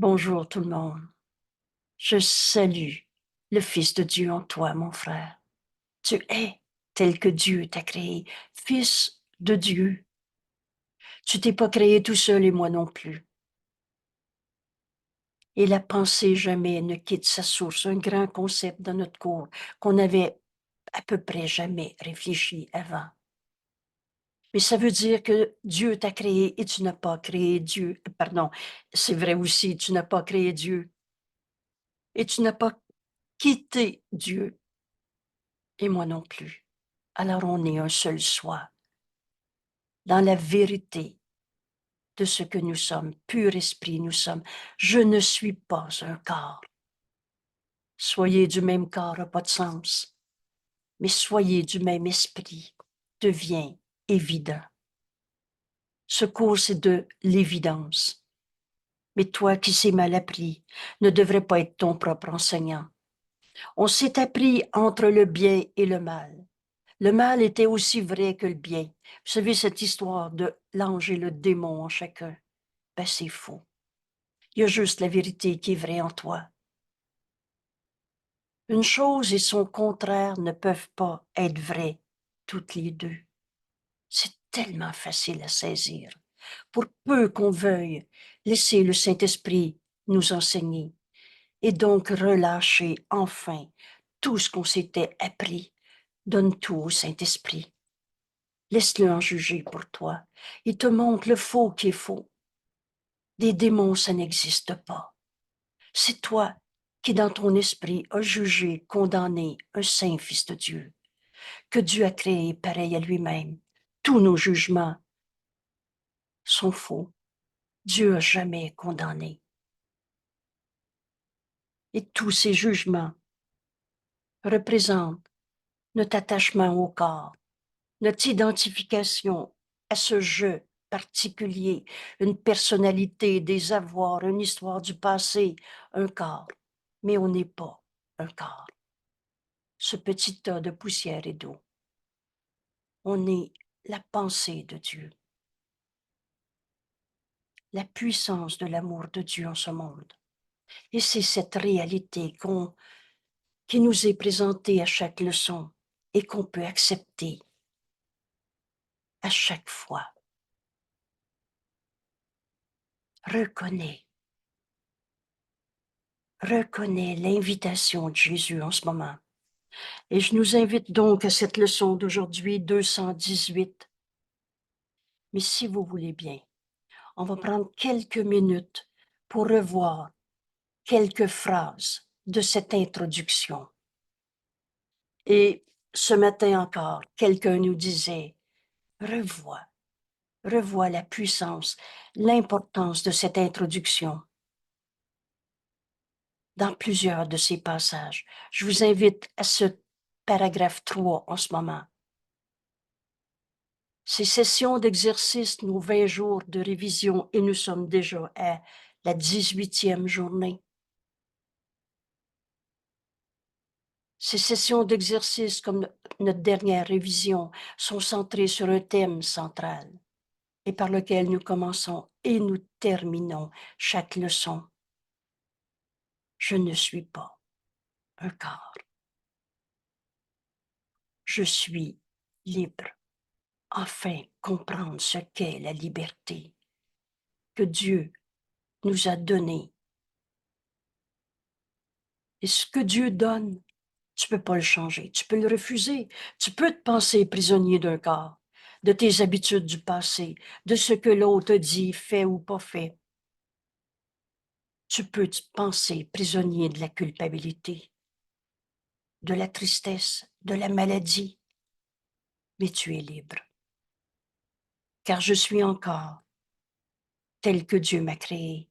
Bonjour tout le monde. Je salue le Fils de Dieu en toi, mon frère. Tu es tel que Dieu t'a créé, Fils de Dieu. Tu t'es pas créé tout seul et moi non plus. Et la pensée jamais ne quitte sa source, un grand concept dans notre cours qu'on n'avait à peu près jamais réfléchi avant. Mais ça veut dire que Dieu t'a créé et tu n'as pas créé Dieu. Pardon, c'est vrai aussi, tu n'as pas créé Dieu et tu n'as pas quitté Dieu. Et moi non plus. Alors on est un seul soi, dans la vérité de ce que nous sommes, pur esprit nous sommes. Je ne suis pas un corps. Soyez du même corps n'a pas de sens, mais soyez du même esprit devient évident. Ce cours, c'est de l'évidence. Mais toi qui sais mal appris, ne devrais pas être ton propre enseignant. On s'est appris entre le bien et le mal. Le mal était aussi vrai que le bien. Vous savez, cette histoire de l'ange et le démon en chacun, ben c'est faux. Il y a juste la vérité qui est vraie en toi. Une chose et son contraire ne peuvent pas être vrais, toutes les deux. C'est tellement facile à saisir. Pour peu qu'on veuille laisser le Saint-Esprit nous enseigner et donc relâcher enfin tout ce qu'on s'était appris. Donne tout au Saint-Esprit. Laisse-le en juger pour toi. Il te montre le faux qui est faux. Des démons, ça n'existe pas. C'est toi qui, dans ton esprit, as jugé, condamné un saint fils de Dieu, que Dieu a créé pareil à lui-même. Tous nos jugements sont faux. Dieu a jamais condamné. Et tous ces jugements représentent notre attachement au corps, notre identification à ce je particulier, une personnalité, des avoirs, une histoire du passé, un corps. Mais on n'est pas un corps. Ce petit tas de poussière et d'eau. On est la pensée de Dieu, la puissance de l'amour de Dieu en ce monde. Et c'est cette réalité qui nous est présentée à chaque leçon et qu'on peut accepter à chaque fois. Reconnais l'invitation de Jésus en ce moment. Et je nous invite donc à cette leçon d'aujourd'hui 218. Mais si vous voulez bien, on va prendre quelques minutes pour revoir quelques phrases de cette introduction. Et ce matin encore, quelqu'un nous disait, revois la puissance, l'importance de cette introduction dans plusieurs de ces passages. Je vous invite à ce paragraphe 3 en ce moment. Ces sessions d'exercice, nos 20 jours de révision, et nous sommes déjà à la 18e journée. Ces sessions d'exercice, comme notre dernière révision, sont centrées sur un thème central et par lequel nous commençons et nous terminons chaque leçon. Je ne suis pas un corps. Je suis libre. Enfin, comprendre ce qu'est la liberté que Dieu nous a donnée. Et ce que Dieu donne, tu peux pas le changer, tu peux le refuser. Tu peux te penser prisonnier d'un corps, de tes habitudes du passé, de ce que l'autre dit, fait ou pas fait. Tu peux te penser prisonnier de la culpabilité, de la tristesse, de la maladie, mais tu es libre. Car je suis encore tel que Dieu m'a créé.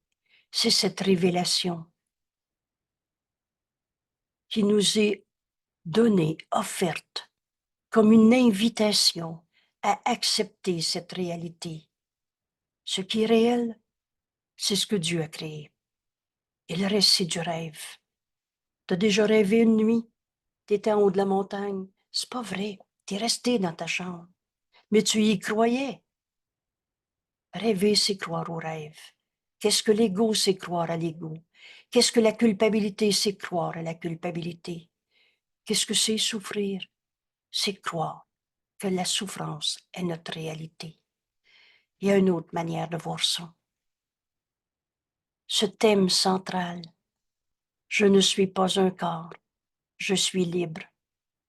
C'est cette révélation qui nous est donnée, offerte, comme une invitation à accepter cette réalité. Ce qui est réel, c'est ce que Dieu a créé. Et le reste, c'est du rêve. Tu as déjà rêvé une nuit? Tu étais en haut de la montagne. C'est pas vrai. Tu es resté dans ta chambre. Mais tu y croyais. Rêver, c'est croire au rêve. Qu'est-ce que l'ego, c'est croire à l'ego? Qu'est-ce que la culpabilité, c'est croire à la culpabilité? Qu'est-ce que c'est souffrir? C'est croire que la souffrance est notre réalité. Il y a une autre manière de voir ça. Ce thème central, je ne suis pas un corps, je suis libre,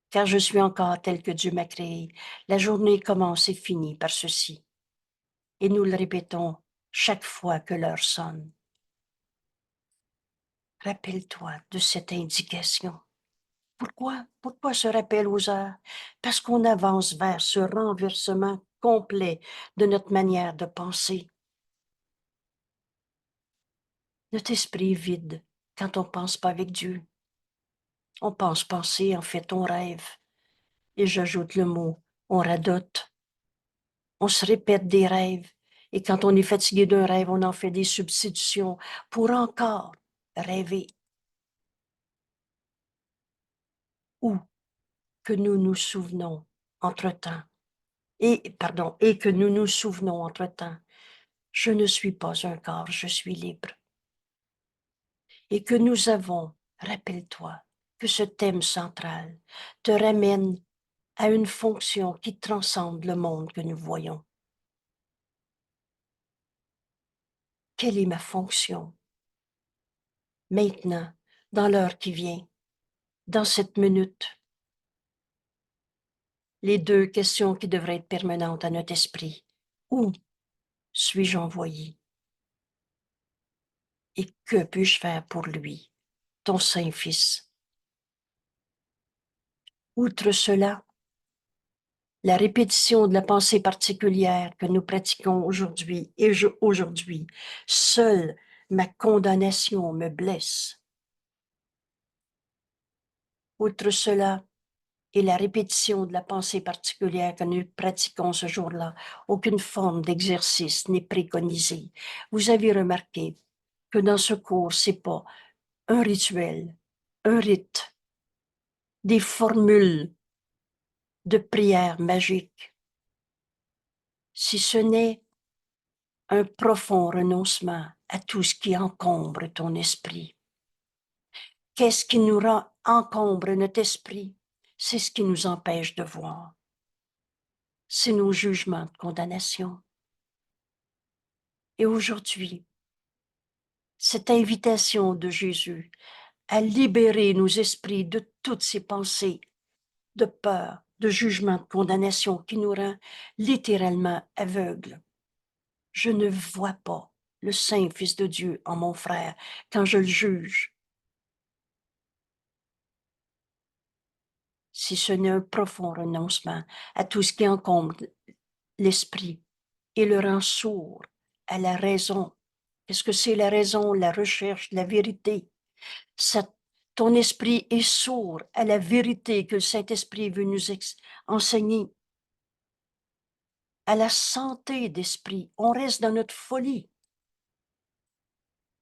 car je suis encore tel que Dieu m'a créé. La journée commence et finit par ceci. Et nous le répétons chaque fois que l'heure sonne. Rappelle-toi de cette indication. Pourquoi ce rappel aux heures? Parce qu'on avance vers ce renversement complet de notre manière de penser. Notre esprit est vide quand on ne pense pas avec Dieu. On pense penser, en fait, on rêve. Et j'ajoute le mot, on radote. On se répète des rêves. Et quand on est fatigué d'un rêve, on en fait des substitutions pour encore rêver. Ou que nous nous souvenons entre-temps. Et que nous nous souvenons entre-temps. Je ne suis pas un corps, je suis libre. Et que nous avons, rappelle-toi, que ce thème central te ramène à une fonction qui transcende le monde que nous voyons. Quelle est ma fonction? Maintenant, dans l'heure qui vient, dans cette minute, les deux questions qui devraient être permanentes à notre esprit. Où suis-je envoyé? Et que puis-je faire pour lui, ton Saint-Fils? Outre cela, la répétition de la pensée particulière que nous pratiquons aujourd'hui aujourd'hui, seule ma condamnation me blesse. Outre cela, et la répétition de la pensée particulière que nous pratiquons ce jour-là, aucune forme d'exercice n'est préconisée. Vous avez remarqué que dans ce cours, c'est pas un rituel, un rite, des formules de prière magique. Si ce n'est un profond renoncement à tout ce qui encombre ton esprit. Qu'est-ce qui nous encombre notre esprit? C'est ce qui nous empêche de voir. C'est nos jugements de condamnation. Et aujourd'hui, cette invitation de Jésus à libérer nos esprits de toutes ces pensées de peur, de jugement, de condamnation qui nous rend littéralement aveugles. Je ne vois pas le Saint-Fils de Dieu en mon frère quand je le juge. Si ce n'est un profond renoncement à tout ce qui encombre l'esprit et le rend sourd à la raison. Qu'est-ce que c'est la raison? La recherche de la vérité. Ton esprit est sourd à la vérité que le Saint-Esprit veut nous enseigner. À la santé d'esprit. On reste dans notre folie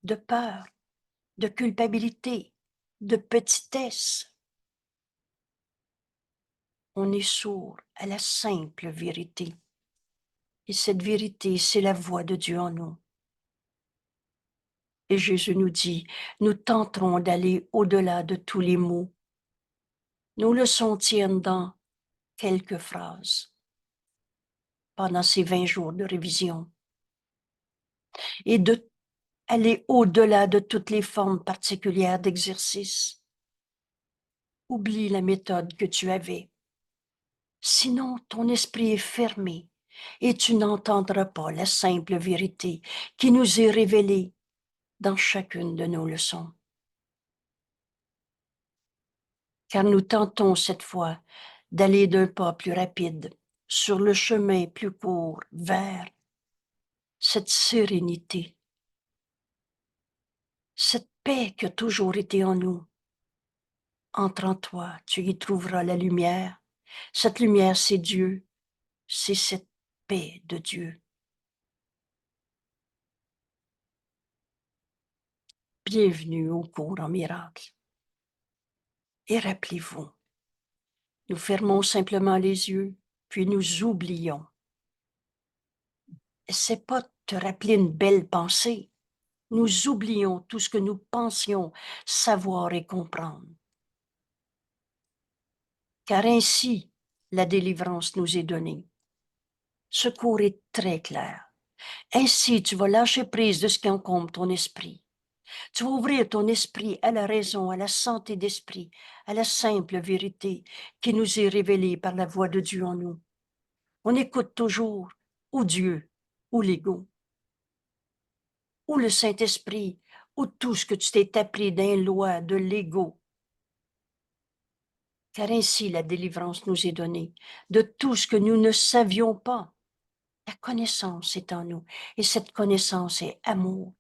de peur, de culpabilité, de petitesse. On est sourd à la simple vérité. Et cette vérité, c'est la voix de Dieu en nous. Et Jésus nous dit, nous tenterons d'aller au-delà de tous les mots. Nos leçons tiennent dans quelques phrases pendant ces 20 jours de révision. Et d'aller au-delà de toutes les formes particulières d'exercice. Oublie la méthode que tu avais. Sinon, ton esprit est fermé et tu n'entendras pas la simple vérité qui nous est révélée dans chacune de nos leçons. Car nous tentons cette fois d'aller d'un pas plus rapide sur le chemin plus court vers cette sérénité, cette paix qui a toujours été en nous. Entre en toi, tu y trouveras la lumière. Cette lumière, c'est Dieu, c'est cette paix de Dieu. Bienvenue au cours en miracle. Et rappelez-vous, nous fermons simplement les yeux, puis nous oublions. C'est pas te rappeler une belle pensée, nous oublions tout ce que nous pensions savoir et comprendre. Car ainsi, la délivrance nous est donnée. Ce cours est très clair. Ainsi, tu vas lâcher prise de ce qui encombre ton esprit. Tu vas ouvrir ton esprit à la raison, à la santé d'esprit, à la simple vérité qui nous est révélée par la voix de Dieu en nous. On écoute toujours ou Dieu, ou l'ego, ou le Saint-Esprit, ou tout ce que tu t'es appris d'un loi de l'ego. Car ainsi la délivrance nous est donnée de tout ce que nous ne savions pas. La connaissance est en nous, et cette connaissance est amour.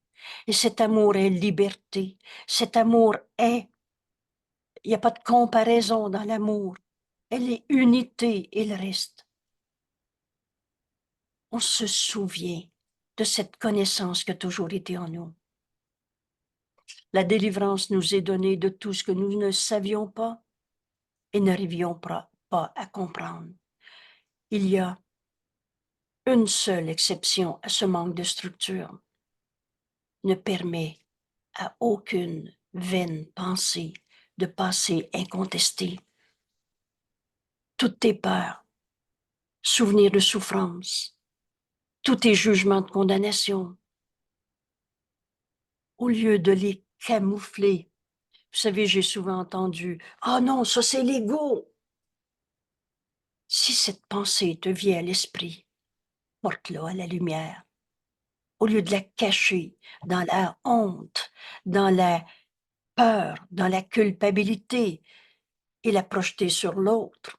Et cet amour est liberté. Cet amour est, il n'y a pas de comparaison dans l'amour. Elle est unité, il reste. On se souvient de cette connaissance qui a toujours été en nous. La délivrance nous est donnée de tout ce que nous ne savions pas et n'arrivions pas à comprendre. Il y a une seule exception à ce manque de structure. Ne permet à aucune vaine pensée de passer incontestée. Toutes tes peurs, souvenirs de souffrance, tous tes jugements de condamnation, au lieu de les camoufler. Vous savez, j'ai souvent entendu « Ah non, ça c'est l'ego ». Si cette pensée te vient à l'esprit, porte-la à la lumière. Au lieu de la cacher dans la honte, dans la peur, dans la culpabilité et la projeter sur l'autre.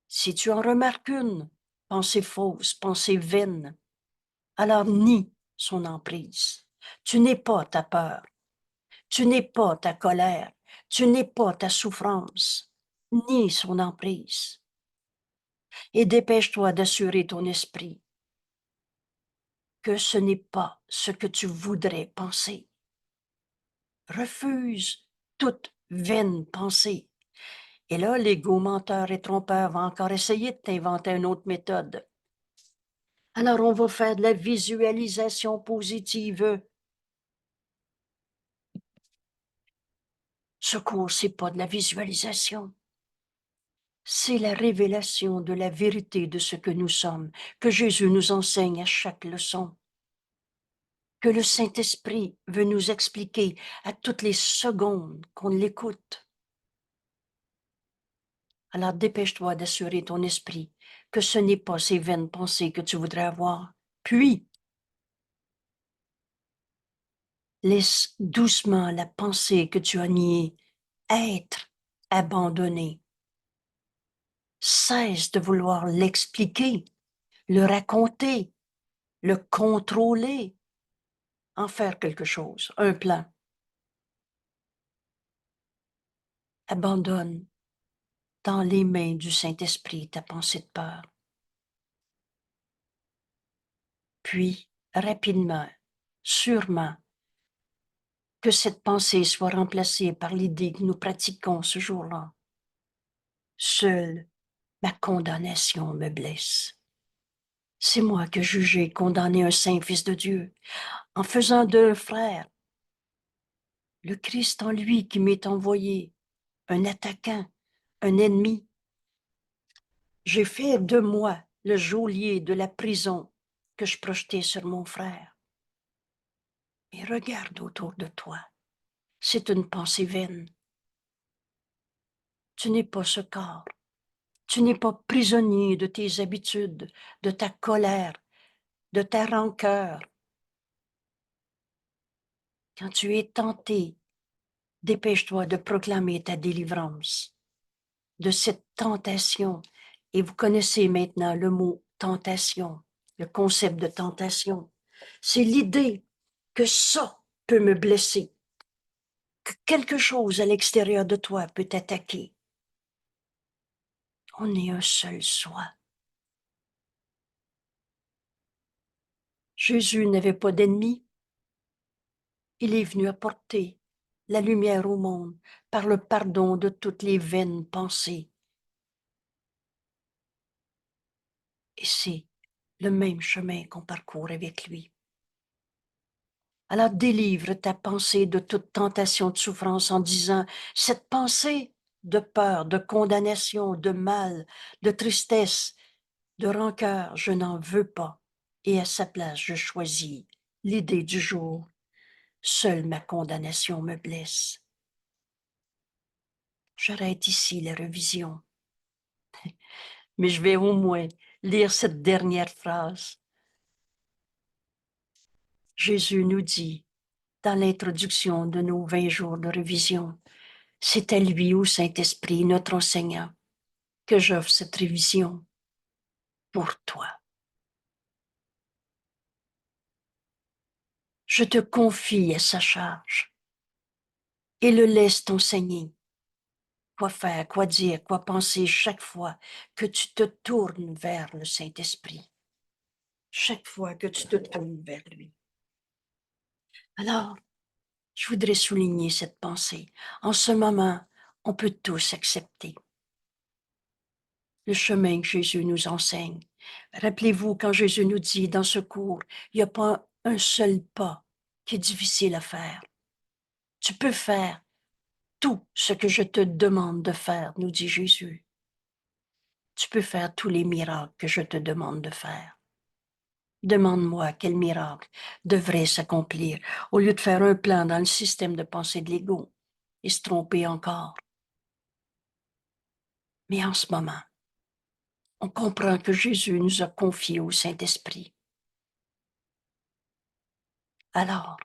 Si tu en remarques une, pensée fausse, pensée vaine, alors nie son emprise. Tu n'es pas ta peur, tu n'es pas ta colère, tu n'es pas ta souffrance. Nie son emprise. Et dépêche-toi d'assurer ton esprit que ce n'est pas ce que tu voudrais penser. Refuse toute vaine pensée. Et là, l'ego menteur et trompeur va encore essayer de t'inventer une autre méthode. Alors, on va faire de la visualisation positive. Ce cours, c'est pas de la visualisation. C'est la révélation de la vérité de ce que nous sommes, que Jésus nous enseigne à chaque leçon, que le Saint-Esprit veut nous expliquer à toutes les secondes qu'on l'écoute. Alors dépêche-toi d'assurer ton esprit que ce n'est pas ces vaines pensées que tu voudrais avoir. Puis, laisse doucement la pensée que tu as niée être abandonnée. Cesse de vouloir l'expliquer, le raconter, le contrôler, en faire quelque chose, un plan. Abandonne dans les mains du Saint-Esprit ta pensée de peur. Puis, rapidement, sûrement, que cette pensée soit remplacée par l'idée que nous pratiquons ce jour-là. Seule ma condamnation me blesse. C'est moi qui ai jugé et condamné un saint fils de Dieu, en faisant d'un frère le Christ en lui qui m'est envoyé, un attaquant, un ennemi. J'ai fait de moi le geôlier de la prison que je projetais sur mon frère. Et regarde autour de toi, c'est une pensée vaine. Tu n'es pas ce corps. Tu n'es pas prisonnier de tes habitudes, de ta colère, de ta rancœur. Quand tu es tenté, dépêche-toi de proclamer ta délivrance de cette tentation. Et vous connaissez maintenant le mot tentation, le concept de tentation. C'est l'idée que ça peut me blesser, que quelque chose à l'extérieur de toi peut t'attaquer. On est un seul soi. Jésus n'avait pas d'ennemis. Il est venu apporter la lumière au monde par le pardon de toutes les vaines pensées. Et c'est le même chemin qu'on parcourt avec lui. Alors délivre ta pensée de toute tentation de souffrance en disant, cette pensée de peur, de condamnation, de mal, de tristesse, de rancœur, je n'en veux pas. Et à sa place, je choisis l'idée du jour. Seule ma condamnation me blesse. J'arrête ici la révision. Mais je vais au moins lire cette dernière phrase. Jésus nous dit, dans l'introduction de nos 20 jours de révision, c'est à lui, au Saint-Esprit, notre enseignant, que j'offre cette révision pour toi. Je te confie à sa charge et le laisse t'enseigner quoi faire, quoi dire, quoi penser chaque fois que tu te tournes vers le Saint-Esprit. Chaque fois que tu te tournes vers lui. Alors, je voudrais souligner cette pensée. En ce moment, on peut tous accepter le chemin que Jésus nous enseigne. Rappelez-vous quand Jésus nous dit dans ce cours, il n'y a pas un seul pas qui est difficile à faire. Tu peux faire tout ce que je te demande de faire, nous dit Jésus. Tu peux faire tous les miracles que je te demande de faire. Demande-moi quel miracle devrait s'accomplir au lieu de faire un plan dans le système de pensée de l'ego et se tromper encore. Mais en ce moment, on comprend que Jésus nous a confiés au Saint-Esprit. Alors,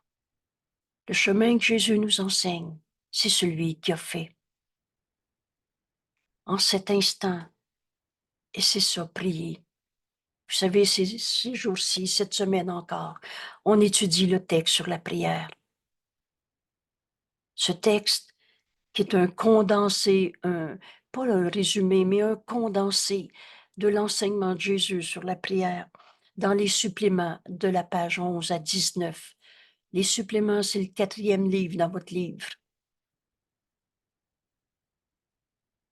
le chemin que Jésus nous enseigne, c'est celui qu'il a fait. En cet instant, et c'est ça, prier. Vous savez, ces jours-ci, cette semaine encore, on étudie le texte sur la prière. Ce texte qui est un condensé, pas un résumé, mais un condensé de l'enseignement de Jésus sur la prière dans les suppléments de la page 11 à 19. Les suppléments, c'est le 4e livre dans votre livre.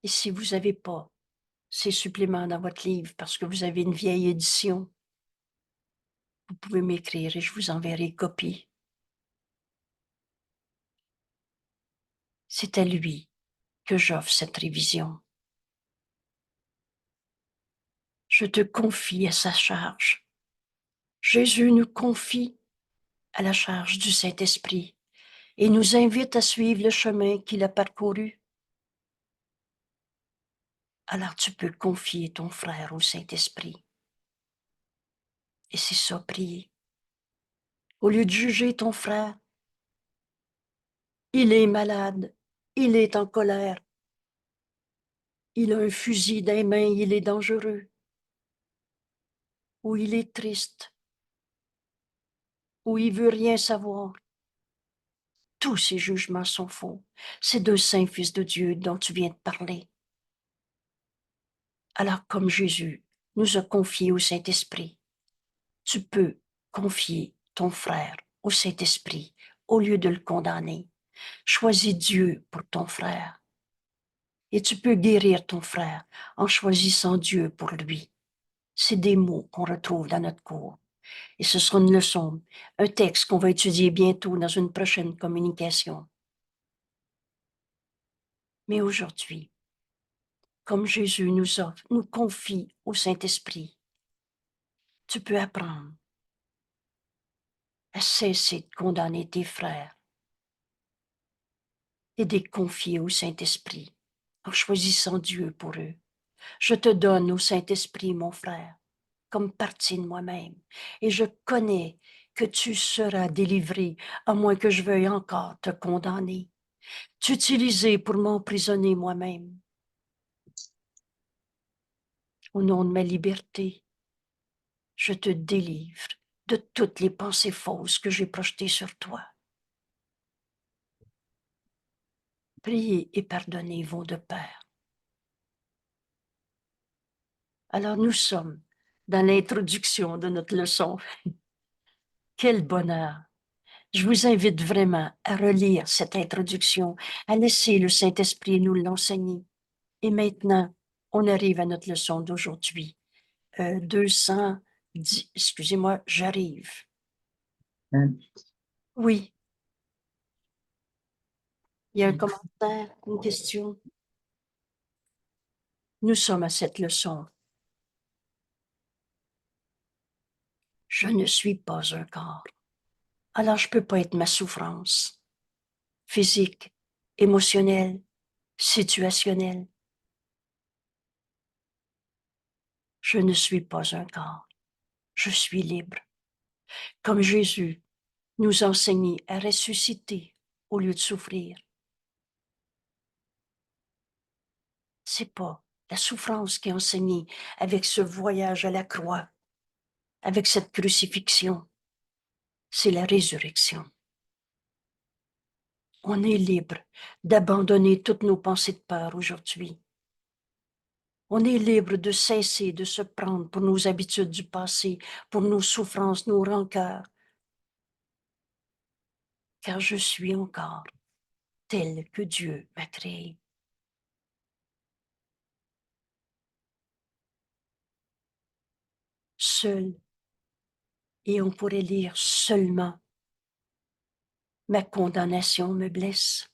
Et si vous n'avez pas ces suppléments dans votre livre parce que vous avez une vieille édition, vous pouvez m'écrire et je vous enverrai copie. C'est à lui que j'offre cette révision. Je te confie à sa charge. Jésus nous confie à la charge du Saint-Esprit et nous invite à suivre le chemin qu'il a parcouru. Alors tu peux confier ton frère au Saint-Esprit. Et c'est ça, prier. Au lieu de juger ton frère, il est malade, il est en colère, il a un fusil dans les mains, il est dangereux, ou il est triste, ou il veut rien savoir. Tous ces jugements sont faux. C'est deux saints fils de Dieu dont tu viens de parler. Alors, comme Jésus nous a confiés au Saint-Esprit, tu peux confier ton frère au Saint-Esprit au lieu de le condamner. Choisis Dieu pour ton frère. Et tu peux guérir ton frère en choisissant Dieu pour lui. C'est des mots qu'on retrouve dans notre cours. Et ce sera une leçon, un texte qu'on va étudier bientôt dans une prochaine communication. Mais aujourd'hui, comme Jésus nous confie au Saint-Esprit, tu peux apprendre à cesser de condamner tes frères et de les confier au Saint-Esprit en choisissant Dieu pour eux. Je te donne au Saint-Esprit, mon frère, comme partie de moi-même, et je connais que tu seras délivré, à moins que je veuille encore te condamner, t'utiliser pour m'emprisonner moi-même. Au nom de ma liberté, je te délivre de toutes les pensées fausses que j'ai projetées sur toi. Prier et pardonner vont de pair. Alors nous sommes dans l'introduction de notre leçon. Quel bonheur! Je vous invite vraiment à relire cette introduction, à laisser le Saint-Esprit nous l'enseigner. Et maintenant, on arrive à notre leçon d'aujourd'hui. 210, excusez-moi, j'arrive. Oui, il y a un commentaire, une question. Nous sommes à cette leçon. Je ne suis pas un corps. Alors je ne peux pas être ma souffrance physique, émotionnelle, situationnelle. Je ne suis pas un corps. Je suis libre. Comme Jésus nous enseigne à ressusciter au lieu de souffrir. C'est pas la souffrance qui est enseignée avec ce voyage à la croix, avec cette crucifixion. C'est la résurrection. On est libre d'abandonner toutes nos pensées de peur aujourd'hui. On est libre de cesser de se prendre pour nos habitudes du passé, pour nos souffrances, nos rancœurs, car je suis encore tel que Dieu m'a créé. Seul, et on pourrait lire seulement, ma condamnation me blesse.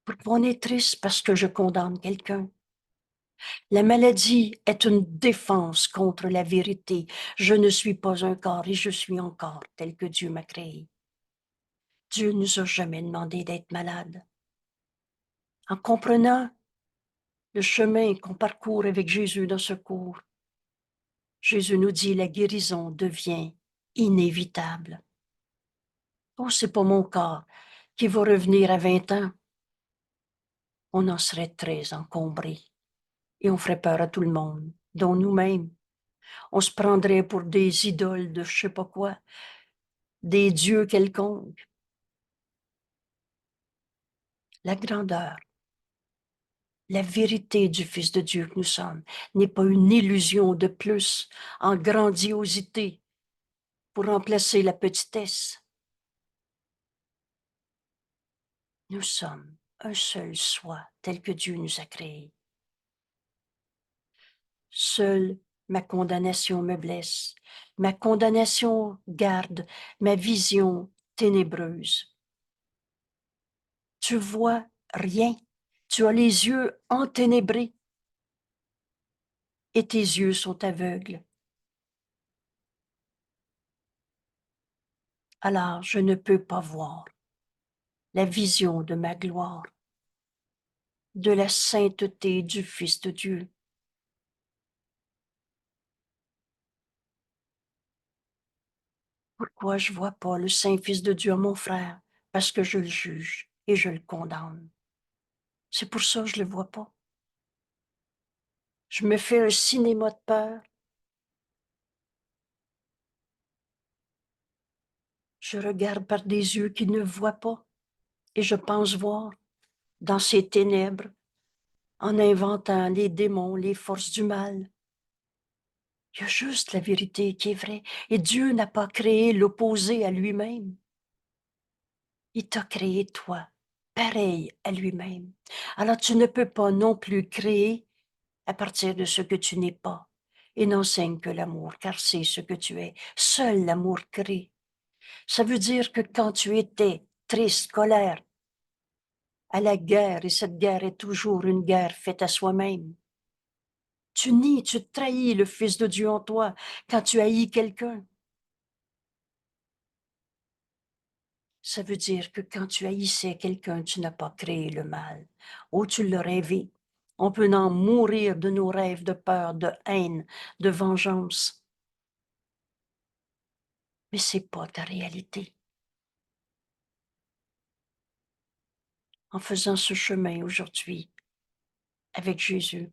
Pourquoi on est triste? Parce que je condamne quelqu'un. La maladie est une défense contre la vérité. Je ne suis pas un corps et je suis encore tel que Dieu m'a créé. Dieu ne nous a jamais demandé d'être malade. En comprenant le chemin qu'on parcourt avec Jésus dans ce cours, Jésus nous dit la guérison devient inévitable. Oh, c'est pas mon corps qui va revenir à 20 ans. On en serait très encombré et on ferait peur à tout le monde, dont nous-mêmes. On se prendrait pour des idoles de je sais pas quoi, des dieux quelconques. La grandeur, la vérité du Fils de Dieu que nous sommes n'est pas une illusion de plus en grandiosité pour remplacer la petitesse. Nous sommes un seul soi tel que Dieu nous a créés. Seule ma condamnation me blesse. Ma condamnation garde ma vision ténébreuse. Tu vois rien. Tu as les yeux enténébrés et tes yeux sont aveugles. Alors je ne peux pas voir la vision de ma gloire, de la sainteté du Fils de Dieu. Pourquoi je ne vois pas le Saint Fils de Dieu, mon frère? Parce que je le juge et je le condamne. C'est pour ça que je ne le vois pas. Je me fais un cinéma de peur. Je regarde par des yeux qui ne voient pas et je pense voir dans ces ténèbres en inventant les démons, les forces du mal. Il y a juste la vérité qui est vraie et Dieu n'a pas créé l'opposé à lui-même. Il t'a créé toi, pareil à lui-même. Alors tu ne peux pas non plus créer à partir de ce que tu n'es pas. Et n'enseigne que l'amour, car c'est ce que tu es. Seul l'amour crée. Ça veut dire que quand tu étais triste, colère, à la guerre, et cette guerre est toujours une guerre faite à soi-même, tu nies, tu trahis le Fils de Dieu en toi quand tu haïs quelqu'un. Ça veut dire que quand tu haïssais quelqu'un, tu n'as pas créé le mal. Oh, tu l'as rêvé. On peut en mourir de nos rêves de peur, de haine, de vengeance. Mais c'est pas ta réalité. En faisant ce chemin aujourd'hui avec Jésus,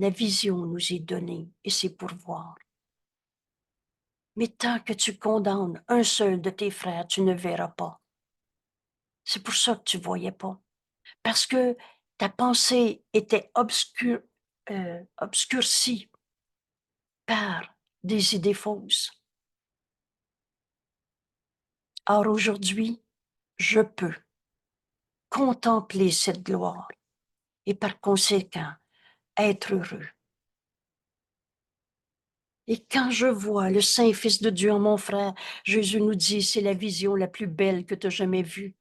la vision nous est donnée et c'est pour voir. Mais tant que tu condamnes un seul de tes frères, tu ne verras pas. C'est pour ça que tu ne voyais pas. Parce que ta pensée était obscurcie par des idées fausses. Or aujourd'hui, je peux contempler cette gloire et par conséquent être heureux. Et quand je vois le Saint Fils de Dieu en mon frère, Jésus nous dit, c'est la vision la plus belle que tu as jamais vue.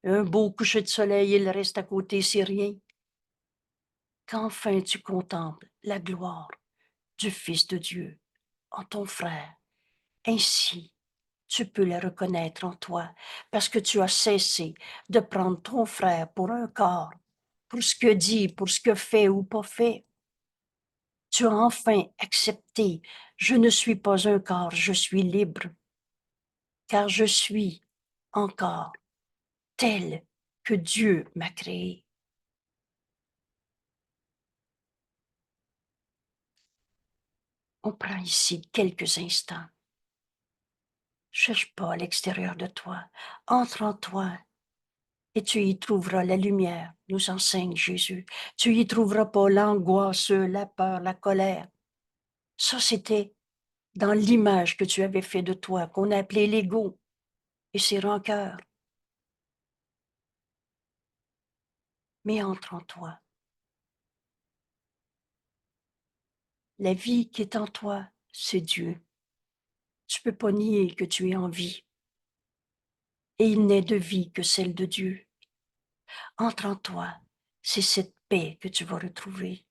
Un beau coucher de soleil et le reste à côté, c'est rien. Qu'enfin tu contemples la gloire du Fils de Dieu en ton frère, ainsi tu peux la reconnaître en toi, parce que tu as cessé de prendre ton frère pour un corps, pour ce que dit, pour ce que fait ou pas fait. Tu as enfin accepté, je ne suis pas un corps, je suis libre, car je suis encore tel que Dieu m'a créé. On prend ici quelques instants. Cherche pas à l'extérieur de toi, entre en toi et tu y trouveras la lumière, nous enseigne Jésus. Tu y trouveras pas l'angoisse, la peur, la colère. Ça, c'était dans l'image que tu avais fait de toi, qu'on a appelé l'ego et ses rancœurs. Mais entre en toi. La vie qui est en toi, c'est Dieu. Tu peux pas nier que tu es en vie. Et il n'est de vie que celle de Dieu. Entre en toi, c'est cette paix que tu vas retrouver.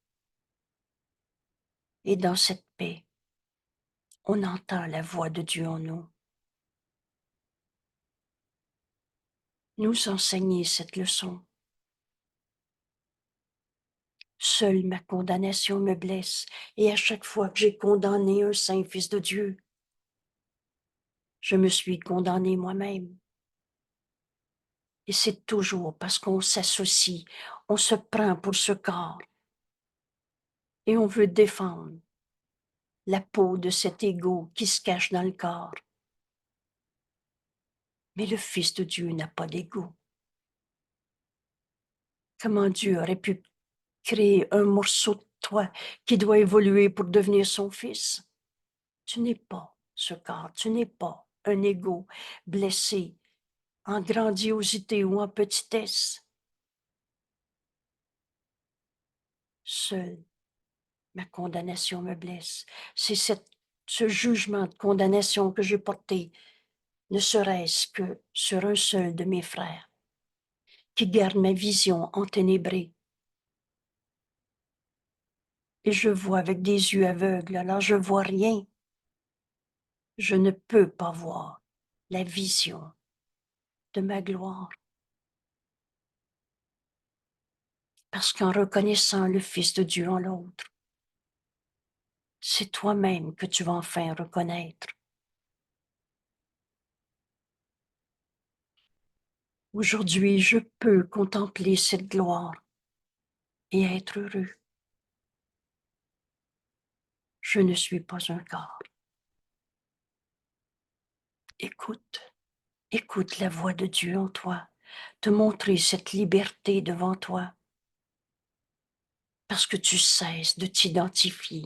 Et dans cette paix, on entend la voix de Dieu en nous. Nous enseigner cette leçon. Seule ma condamnation me blesse, et à chaque fois que j'ai condamné un saint fils de Dieu, je me suis condamné moi-même. Et c'est toujours parce qu'on s'associe, on se prend pour ce corps, et on veut défendre la peau de cet égo qui se cache dans le corps. Mais le Fils de Dieu n'a pas d'égo. Comment Dieu aurait pu créer un morceau de toi qui doit évoluer pour devenir son fils? Tu n'es pas ce corps, tu n'es pas un égo blessé en grandiosité ou en petitesse. Seule ma condamnation me blesse. C'est ce jugement de condamnation que j'ai porté, ne serait-ce que sur un seul de mes frères, qui garde ma vision enténébrée. Et je vois avec des yeux aveugles, alors je vois rien. Je ne peux pas voir la vision de ma gloire. Parce qu'en reconnaissant le Fils de Dieu en l'autre, c'est toi-même que tu vas enfin reconnaître. Aujourd'hui, je peux contempler cette gloire et être heureux. Je ne suis pas un corps. Écoute, écoute la voix de Dieu en toi, te montrer cette liberté devant toi, parce que tu cesses de t'identifier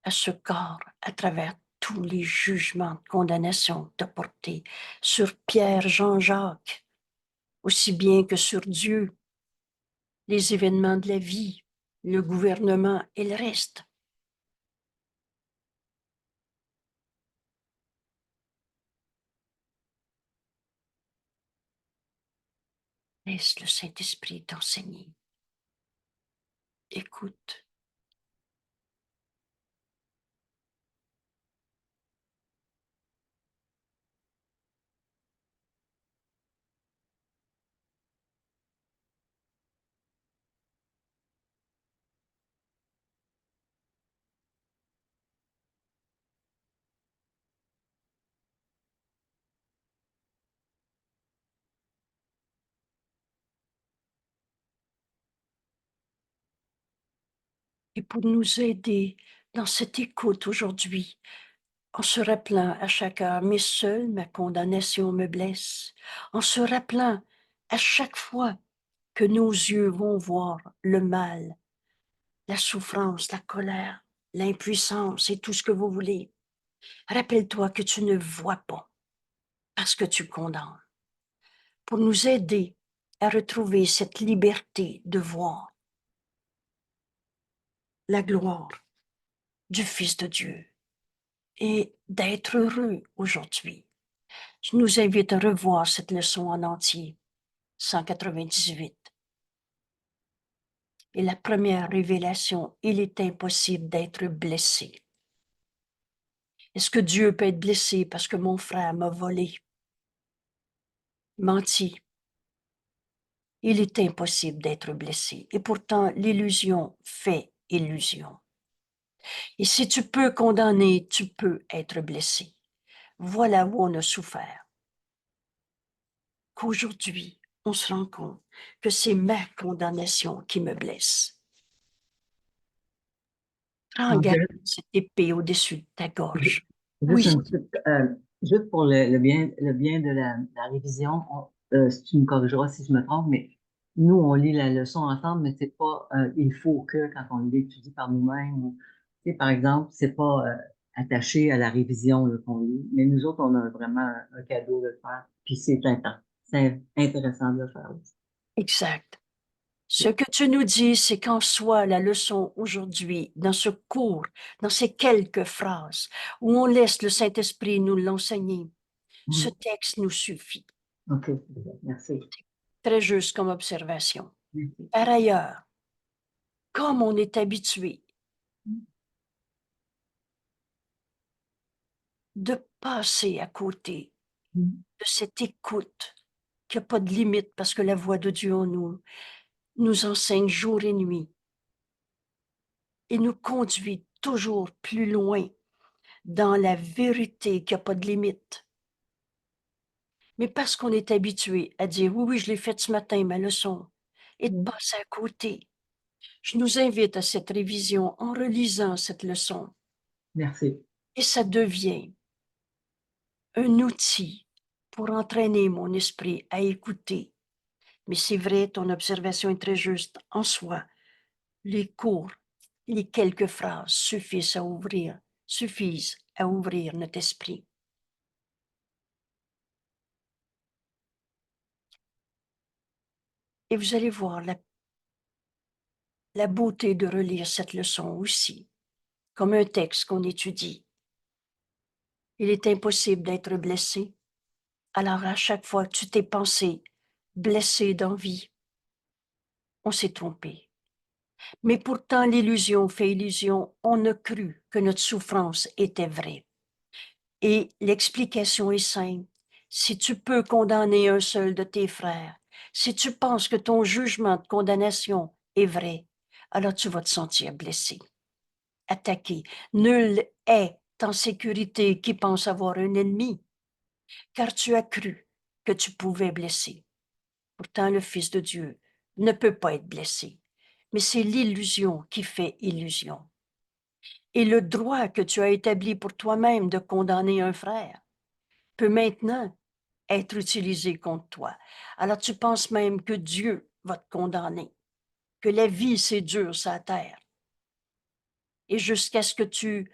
à ce corps à travers tous les jugements de condamnation que tu as portés sur Pierre, Jean-Jacques, aussi bien que sur Dieu, les événements de la vie, le gouvernement et le reste. Laisse le Saint-Esprit t'enseigner. Écoute. Et pour nous aider dans cette écoute aujourd'hui, en se rappelant à chaque heure, mais seule ma condamnation me blesse, en se rappelant à chaque fois que nos yeux vont voir le mal, la souffrance, la colère, l'impuissance et tout ce que vous voulez. Rappelle-toi que tu ne vois pas parce que tu condamnes. Pour nous aider à retrouver cette liberté de voir, la gloire du Fils de Dieu et d'être heureux aujourd'hui. Je nous invite à revoir cette leçon en entier, 198. Et la première révélation, il est impossible d'être blessé. Est-ce que Dieu peut être blessé parce que mon frère m'a volé, menti? Il est impossible d'être blessé. Et pourtant, l'illusion fait illusion. Et si tu peux condamner, tu peux être blessé. Voilà où on a souffert. Qu'aujourd'hui, on se rend compte que c'est ma condamnation qui me blesse. Prends garde cette épée au-dessus de ta gorge. Juste Oui, une petite, juste pour le bien de la révision, tu me corrigeras si je me trompe, mais nous, on lit la leçon ensemble, mais c'est pas il faut que quand on l'étudie par nous-mêmes, ou, tu sais, par exemple, c'est pas attaché à la révision là, qu'on lit, mais nous autres, on a vraiment un cadeau de le faire, puis c'est intéressant de le faire aussi. exact. Ce que tu nous dis, c'est qu'en soi, la leçon aujourd'hui, dans ce cours, dans ces quelques phrases, où on laisse le Saint-Esprit nous l'enseigner, ce Mhm. texte nous suffit. OK, merci. Très juste comme observation. Merci. Par ailleurs, comme on est habitué de passer à côté Mhm. de cette écoute qui n'a pas de limite parce que la voix de Dieu en nous enseigne jour et nuit et nous conduit toujours plus loin dans la vérité qui n'a pas de limite. Mais parce qu'on est habitué à dire oui, oui, je l'ai faite ce matin, ma leçon, et de Mhm. passer à côté, je nous invite à cette révision en relisant cette leçon. Merci. Et ça devient un outil pour entraîner mon esprit à écouter. Mais c'est vrai, ton observation est très juste en soi. Les cours, les quelques phrases suffisent à ouvrir notre esprit. Et vous allez voir la beauté de relire cette leçon aussi, comme un texte qu'on étudie. Il est impossible d'être blessé. Alors à chaque fois que tu t'es pensé blessé d'envie, on s'est trompé. Mais pourtant l'illusion fait illusion, on a cru que notre souffrance était vraie. Et l'explication est simple. Si tu peux condamner un seul de tes frères, si tu penses que ton jugement de condamnation est vrai, alors tu vas te sentir blessé, attaqué. Nul est en sécurité qui pense avoir un ennemi, car tu as cru que tu pouvais blesser. Pourtant, le Fils de Dieu ne peut pas être blessé, mais c'est l'illusion qui fait illusion. Et le droit que tu as établi pour toi-même de condamner un frère peut maintenant être utilisé contre toi. Alors tu penses même que Dieu va te condamner, que la vie, c'est dur sur la terre. Et jusqu'à ce que tu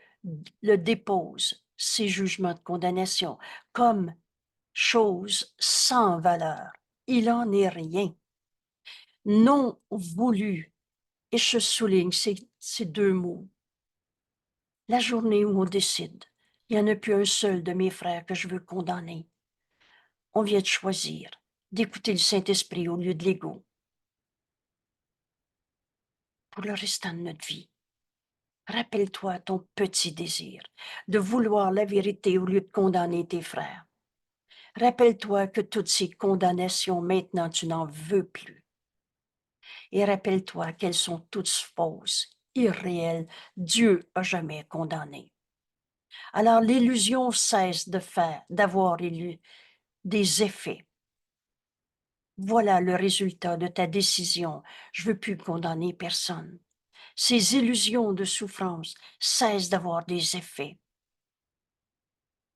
le déposes, ces jugements de condamnation, comme chose sans valeur. Il en est rien. Non voulu. Et je souligne ces deux mots. La journée où on décide, il n'y en a plus un seul de mes frères que je veux condamner. On vient de choisir d'écouter le Saint-Esprit au lieu de l'ego pour le restant de notre vie. Rappelle-toi ton petit désir de vouloir la vérité au lieu de condamner tes frères. Rappelle-toi que toutes ces condamnations, maintenant, tu n'en veux plus. Et rappelle-toi qu'elles sont toutes fausses, irréelles. Dieu a jamais condamné. Alors l'illusion cesse d'avoir des effets. Voilà le résultat de ta décision. Je veux plus condamner personne. Ces illusions de souffrance cessent d'avoir des effets.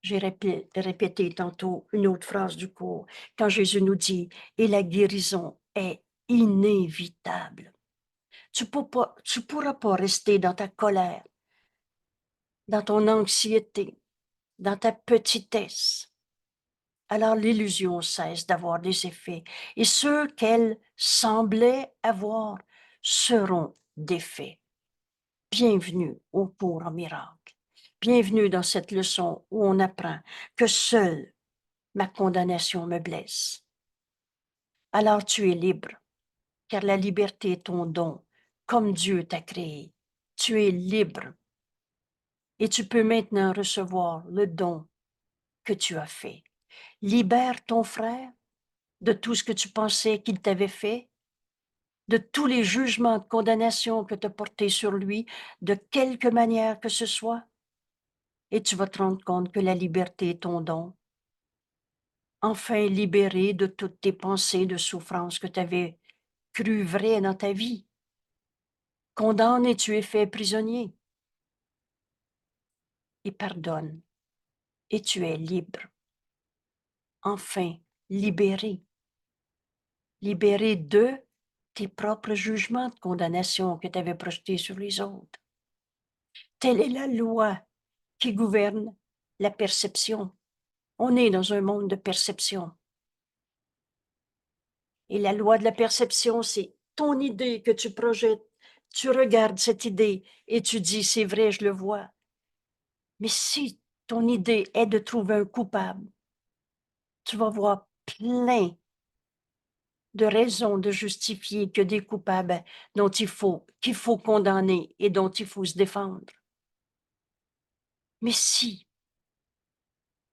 J'ai répété tantôt une autre phrase du cours, quand Jésus nous dit « Et la guérison est inévitable ». Tu pourras pas rester dans ta colère, dans ton anxiété, dans ta petitesse. Alors l'illusion cesse d'avoir des effets, et ceux qu'elle semblait avoir seront défaits. bienvenue au cours en miracle. Bienvenue dans cette leçon où on apprend que seule ma condamnation me blesse. Alors tu es libre, car la liberté est ton don, comme Dieu t'a créé. Tu es libre et tu peux maintenant recevoir le don que tu as fait. Libère ton frère de tout ce que tu pensais qu'il t'avait fait, de tous les jugements de condamnation que tu as portés sur lui, de quelque manière que ce soit, et tu vas te rendre compte que la liberté est ton don. Enfin libéré de toutes tes pensées de souffrance que tu avais cru vraies dans ta vie. Condamne et tu es fait prisonnier. Et pardonne, et tu es libre. Enfin, libéré. Libéré de tes propres jugements de condamnation que tu avais projetés sur les autres. Telle est la loi qui gouverne la perception. On est dans un monde de perception. Et la loi de la perception, c'est ton idée que tu projettes. Tu regardes cette idée et tu dis, c'est vrai, je le vois. Mais si ton idée est de trouver un coupable, tu vas voir plein de raisons de justifier que des coupables qu'il faut condamner et dont il faut se défendre. Mais si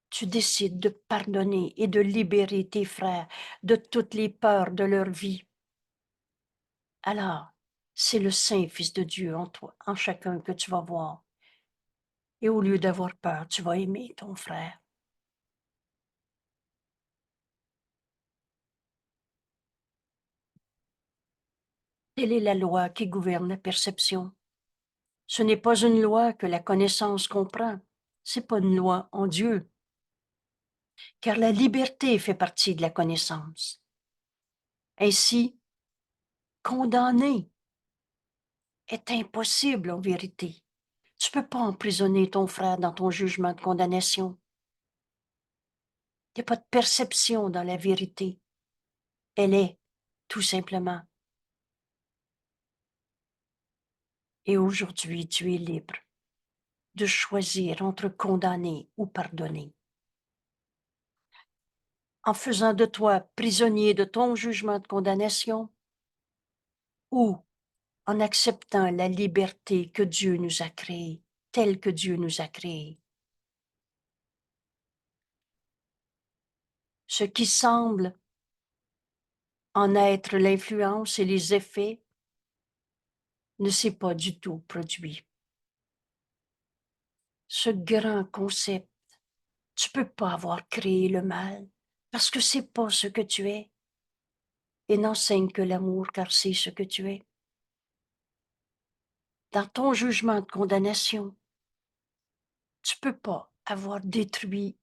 tu décides de pardonner et de libérer tes frères de toutes les peurs de leur vie, alors c'est le Saint Fils de Dieu en toi, en chacun que tu vas voir. Et au lieu d'avoir peur, tu vas aimer ton frère. Telle est la loi qui gouverne la perception. Ce n'est pas une loi que la connaissance comprend. C'est pas une loi en Dieu. Car la liberté fait partie de la connaissance. Ainsi, condamner est impossible en vérité. Tu ne peux pas emprisonner ton frère dans ton jugement de condamnation. Il n'y a pas de perception dans la vérité. Elle est, tout simplement. Et aujourd'hui, tu es libre de choisir entre condamner ou pardonner. En faisant de toi prisonnier de ton jugement de condamnation ou en acceptant la liberté que Dieu nous a créée, telle que Dieu nous a créée. Ce qui semble en être l'influence et les effets ne s'est pas du tout produit. Ce grand concept, tu peux pas avoir créé le mal parce que c'est pas ce que tu es et n'enseigne que l'amour car c'est ce que tu es. Dans ton jugement de condamnation, tu peux pas avoir détruit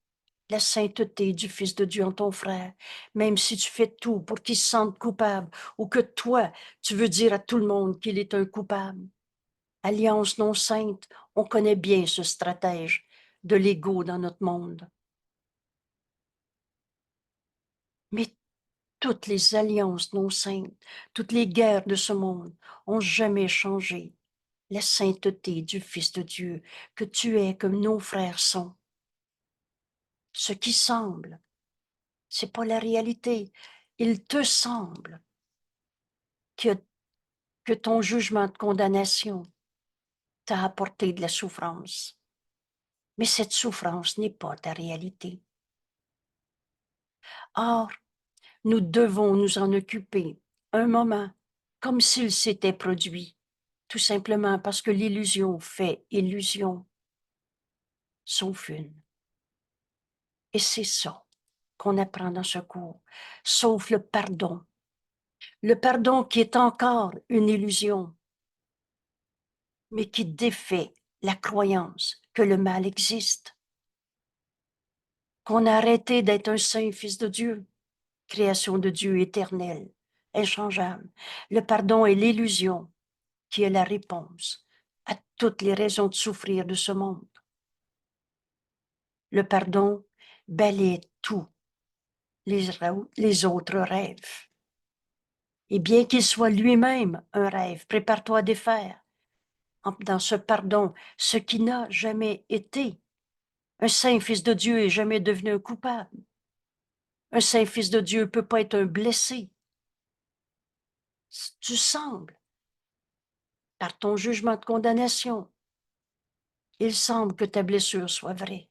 la sainteté du Fils de Dieu en ton frère, même si tu fais tout pour qu'il se sente coupable ou que toi, tu veux dire à tout le monde qu'il est un coupable. Alliance non sainte, on connaît bien ce stratège de l'ego dans notre monde. Mais toutes les alliances non saintes, toutes les guerres de ce monde ont jamais changé la sainteté du Fils de Dieu, que tu es comme nos frères sont. Ce qui semble, c'est pas la réalité. Il te semble que ton jugement de condamnation t'a apporté de la souffrance. Mais cette souffrance n'est pas ta réalité. Or, nous devons nous en occuper un moment comme s'il s'était produit, tout simplement parce que l'illusion fait illusion, sauf une. Et c'est ça qu'on apprend dans ce cours, sauf le pardon. Le pardon qui est encore une illusion, mais qui défait la croyance que le mal existe, qu'on a arrêté d'être un saint fils de Dieu, création de Dieu éternelle, inchangeable. Le pardon est l'illusion qui est la réponse à toutes les raisons de souffrir de ce monde. Le pardon balaie tous les autres rêves. Et bien qu'il soit lui-même un rêve, prépare-toi à défaire dans ce pardon ce qui n'a jamais été. Un saint fils de Dieu est jamais devenu un coupable. Un saint fils de Dieu ne peut pas être un blessé. Tu sembles, par ton jugement de condamnation, il semble que ta blessure soit vraie.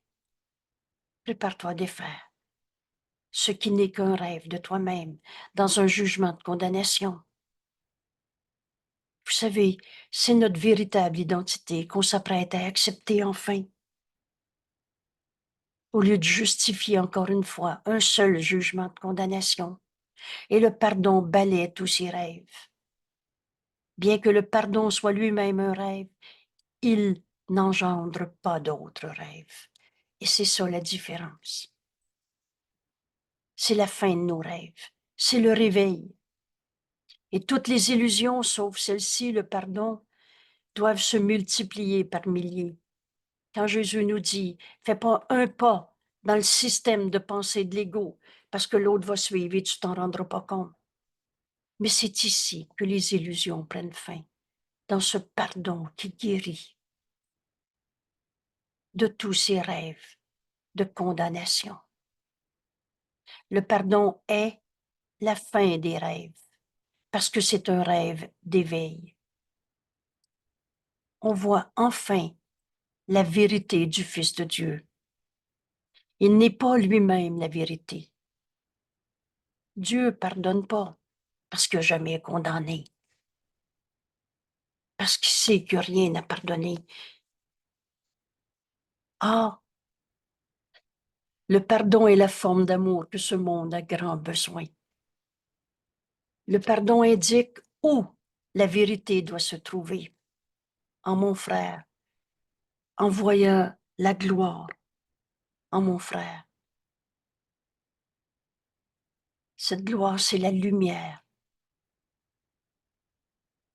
Prépare-toi à défaire ce qui n'est qu'un rêve de toi-même dans un jugement de condamnation. Vous savez, c'est notre véritable identité qu'on s'apprête à accepter enfin. Au lieu de justifier encore une fois un seul jugement de condamnation, et le pardon balaie tous ses rêves. Bien que le pardon soit lui-même un rêve, il n'engendre pas d'autres rêves. Et c'est ça la différence. C'est la fin de nos rêves. C'est le réveil. Et toutes les illusions, sauf celle-ci, le pardon, doivent se multiplier par milliers. Quand Jésus nous dit, fais pas un pas dans le système de pensée de l'ego, parce que l'autre va suivre et tu t'en rendras pas compte. Mais c'est ici que les illusions prennent fin, dans ce pardon qui guérit de tous ces rêves de condamnation. Le pardon est la fin des rêves, parce que c'est un rêve d'éveil. On voit enfin la vérité du Fils de Dieu. Il n'est pas lui-même la vérité. Dieu pardonne pas parce qu'il n'a jamais condamné, parce qu'il sait que rien n'a pardonné. Ah, le pardon est la forme d'amour que ce monde a grand besoin. Le pardon indique où la vérité doit se trouver. En mon frère, en voyant la gloire en mon frère. Cette gloire, c'est la lumière.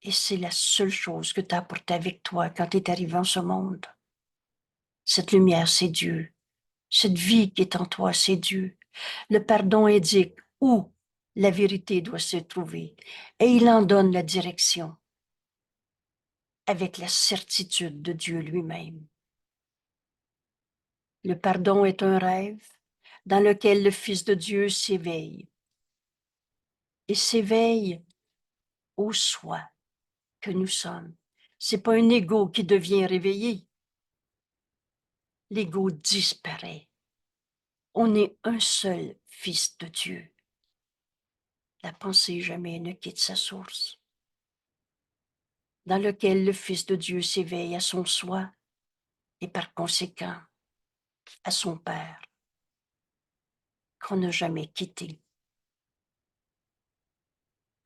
Et c'est la seule chose que tu as apportée avec toi quand tu es arrivé en ce monde. Cette lumière, c'est Dieu. Cette vie qui est en toi, c'est Dieu. Le pardon indique où la vérité doit se trouver. Et il en donne la direction avec la certitude de Dieu lui-même. Le pardon est un rêve dans lequel le Fils de Dieu s'éveille. Et s'éveille au soi que nous sommes. C'est pas un ego qui devient réveillé. L'ego disparaît. On est un seul Fils de Dieu. La pensée jamais ne quitte sa source, dans lequel le Fils de Dieu s'éveille à son soi et par conséquent à son Père, qu'on n'a jamais quitté.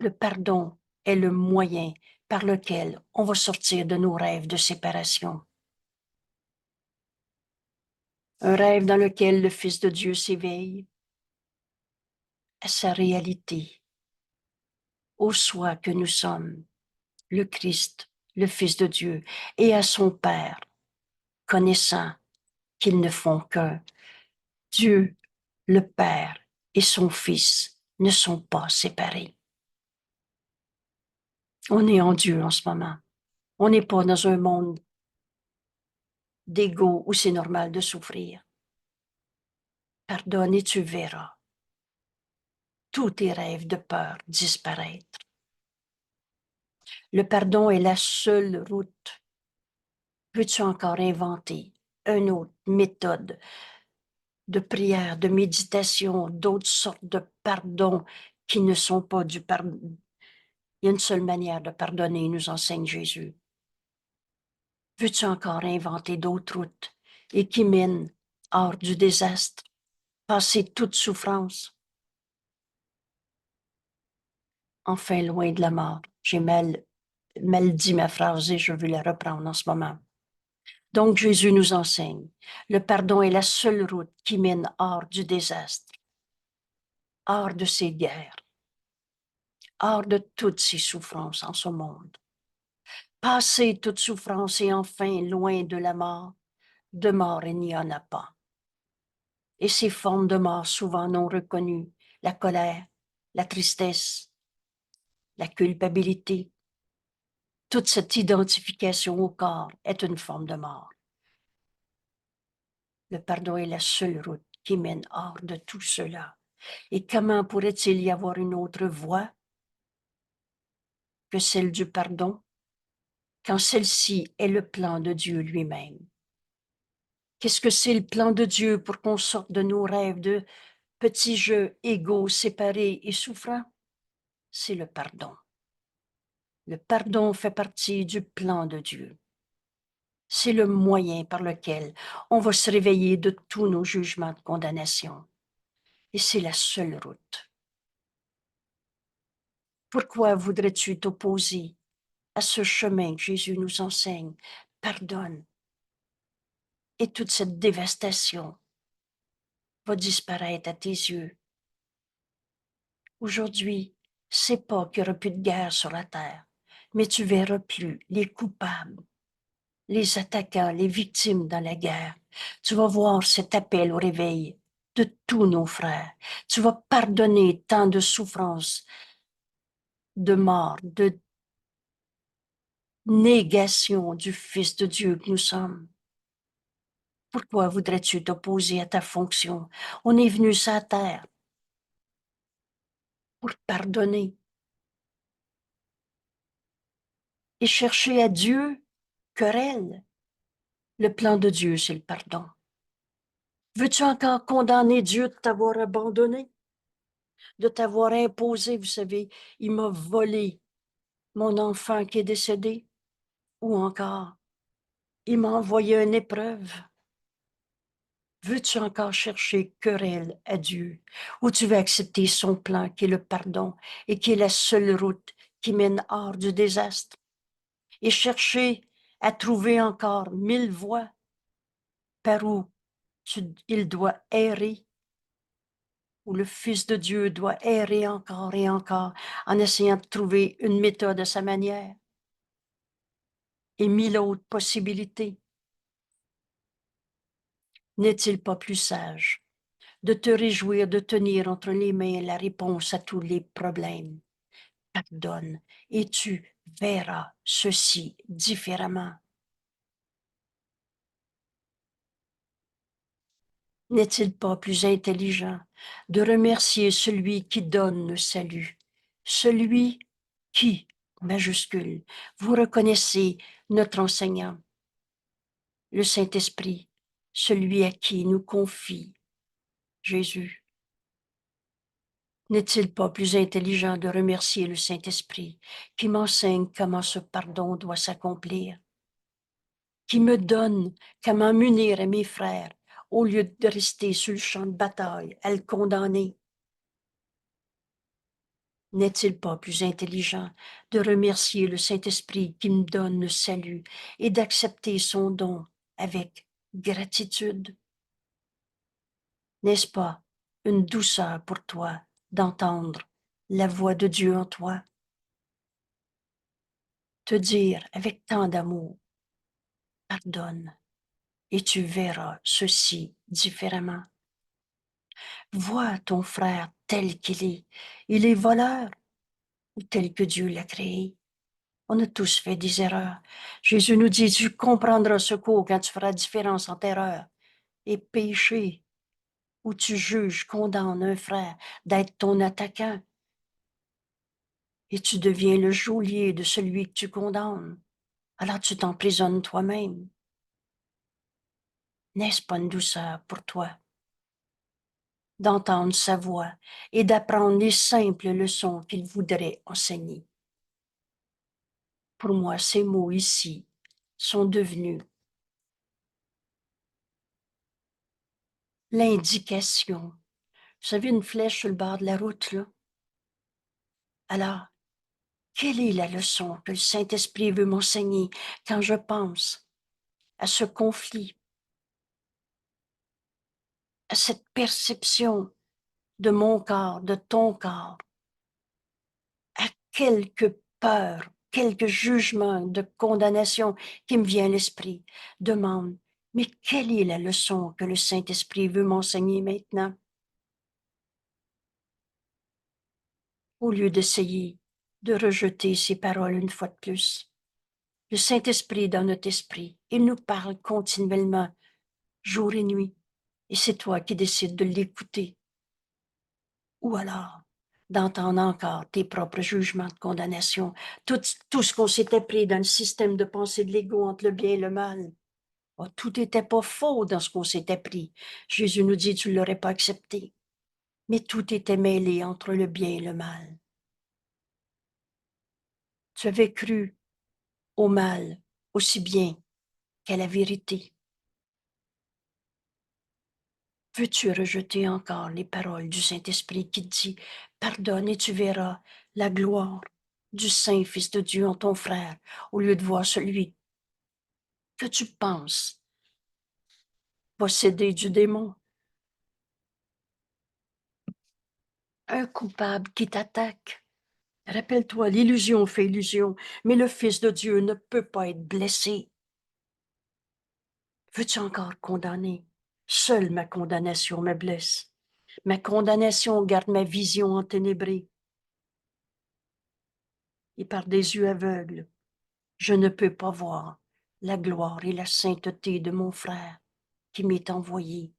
Le pardon est le moyen par lequel on va sortir de nos rêves de séparation. Un rêve dans lequel le Fils de Dieu s'éveille à sa réalité, au soi que nous sommes, le Christ, le Fils de Dieu, et à son Père, connaissant qu'ils ne font qu'un. Dieu, le Père et son Fils ne sont pas séparés. On est en Dieu en ce moment. On n'est pas dans un monde d'ego où c'est normal de souffrir. Pardonne et tu verras tous tes rêves de peur disparaître. Le pardon est la seule route. Veux-tu encore inventer une autre méthode de prière, de méditation, d'autres sortes de pardon qui ne sont pas du pardon? Il y a une seule manière de pardonner, nous enseigne Jésus. Veux-tu encore inventer d'autres routes et qui mènent hors du désastre, passer toute souffrance, enfin loin de la mort? J'ai mal dit ma phrase et je veux la reprendre en ce moment. Donc Jésus nous enseigne, le pardon est la seule route qui mène hors du désastre, hors de ces guerres, hors de toutes ces souffrances en ce monde. Passer toute souffrance et enfin loin de la mort, de mort il n'y en a pas. Et ces formes de mort souvent non reconnues, la colère, la tristesse, la culpabilité, toute cette identification au corps est une forme de mort. Le pardon est la seule route qui mène hors de tout cela. Et comment pourrait-il y avoir une autre voie que celle du pardon, quand celle-ci est le plan de Dieu lui-même? Qu'est-ce que c'est le plan de Dieu pour qu'on sorte de nos rêves de petits jeux égaux, séparés et souffrants? C'est le pardon. Le pardon fait partie du plan de Dieu. C'est le moyen par lequel on va se réveiller de tous nos jugements de condamnation. Et c'est la seule route. Pourquoi voudrais-tu t'opposer à ce chemin que Jésus nous enseigne? Pardonne. Et toute cette dévastation va disparaître à tes yeux. Aujourd'hui, c'est pas qu'il n'y aura plus de guerre sur la terre, mais tu verras plus les coupables, les attaquants, les victimes dans la guerre. Tu vas voir cet appel au réveil de tous nos frères. Tu vas pardonner tant de souffrances, de mort, de négation du Fils de Dieu que nous sommes. Pourquoi voudrais-tu t'opposer à ta fonction? On est venu sur la terre pour pardonner et chercher à Dieu querelle. Le plan de Dieu, c'est le pardon. Veux-tu encore condamner Dieu de t'avoir abandonné, de t'avoir imposé, vous savez, il m'a volé mon enfant qui est décédé, ou encore, il m'a envoyé une épreuve. Veux-tu encore chercher querelle à Dieu, ou tu veux accepter son plan qui est le pardon et qui est la seule route qui mène hors du désastre, et chercher à trouver encore 1000 voies par où il doit errer, où le Fils de Dieu doit errer encore et encore en essayant de trouver une méthode à sa manière et 1000 autres possibilités. N'est-il pas plus sage de te réjouir de tenir entre les mains la réponse à tous les problèmes? Pardonne et tu verras ceci différemment. N'est-il pas plus intelligent de remercier celui qui donne le salut, celui qui, majuscule, vous reconnaissez notre enseignant, le Saint-Esprit, celui à qui nous confie Jésus? N'est-il pas plus intelligent de remercier le Saint-Esprit qui m'enseigne comment ce pardon doit s'accomplir, qui me donne comment m'unir à mes frères au lieu de rester sur le champ de bataille à le condamner? N'est-il pas plus intelligent de remercier le Saint-Esprit qui me donne le salut et d'accepter son don avec gratitude? N'est-ce pas une douceur pour toi d'entendre la voix de Dieu en toi, te dire avec tant d'amour, pardonne et tu verras ceci différemment. Vois ton frère tel qu'il est. Il est voleur ou tel que Dieu l'a créé. On a tous fait des erreurs. Jésus nous dit, tu comprendras ce coup quand tu feras différence entre erreur et péché, où tu juges, condamnes un frère d'être ton attaquant et tu deviens le geôlier de celui que tu condamnes. Alors tu t'emprisonnes toi-même. N'est-ce pas une douceur pour toi d'entendre sa voix et d'apprendre les simples leçons qu'il voudrait enseigner? Pour moi, ces mots ici sont devenus l'indication. Vous savez, une flèche sur le bord de la route, là? Alors, quelle est la leçon que le Saint-Esprit veut m'enseigner quand je pense à ce conflit, à cette perception de mon corps, de ton corps, à quelque peur, quelque jugement de condamnation qui me vient à l'esprit? Demande, mais quelle est la leçon que le Saint-Esprit veut m'enseigner maintenant? Au lieu d'essayer de rejeter ces paroles une fois de plus. Le Saint-Esprit dans notre esprit. Il nous parle continuellement, jour et nuit. Et c'est toi qui décides de l'écouter. Ou alors, d'entendre encore tes propres jugements de condamnation, tout ce qu'on s'était pris dans le système de pensée de l'ego entre le bien et le mal. Oh, tout n'était pas faux dans ce qu'on s'était pris. Jésus nous dit, tu ne l'aurais pas accepté. Mais tout était mêlé entre le bien et le mal. Tu avais cru au mal aussi bien qu'à la vérité. Veux-tu rejeter encore les paroles du Saint-Esprit qui dit, pardonne et tu verras la gloire du Saint-Fils de Dieu en ton frère, au lieu de voir celui que tu penses possédé du démon. Un coupable qui t'attaque. Rappelle-toi, l'illusion fait illusion, mais le Fils de Dieu ne peut pas être blessé. Veux-tu encore condamner? Seule ma condamnation me blesse. Ma condamnation garde ma vision enténébrée. Et par des yeux aveugles, je ne peux pas voir la gloire et la sainteté de mon frère qui m'est envoyé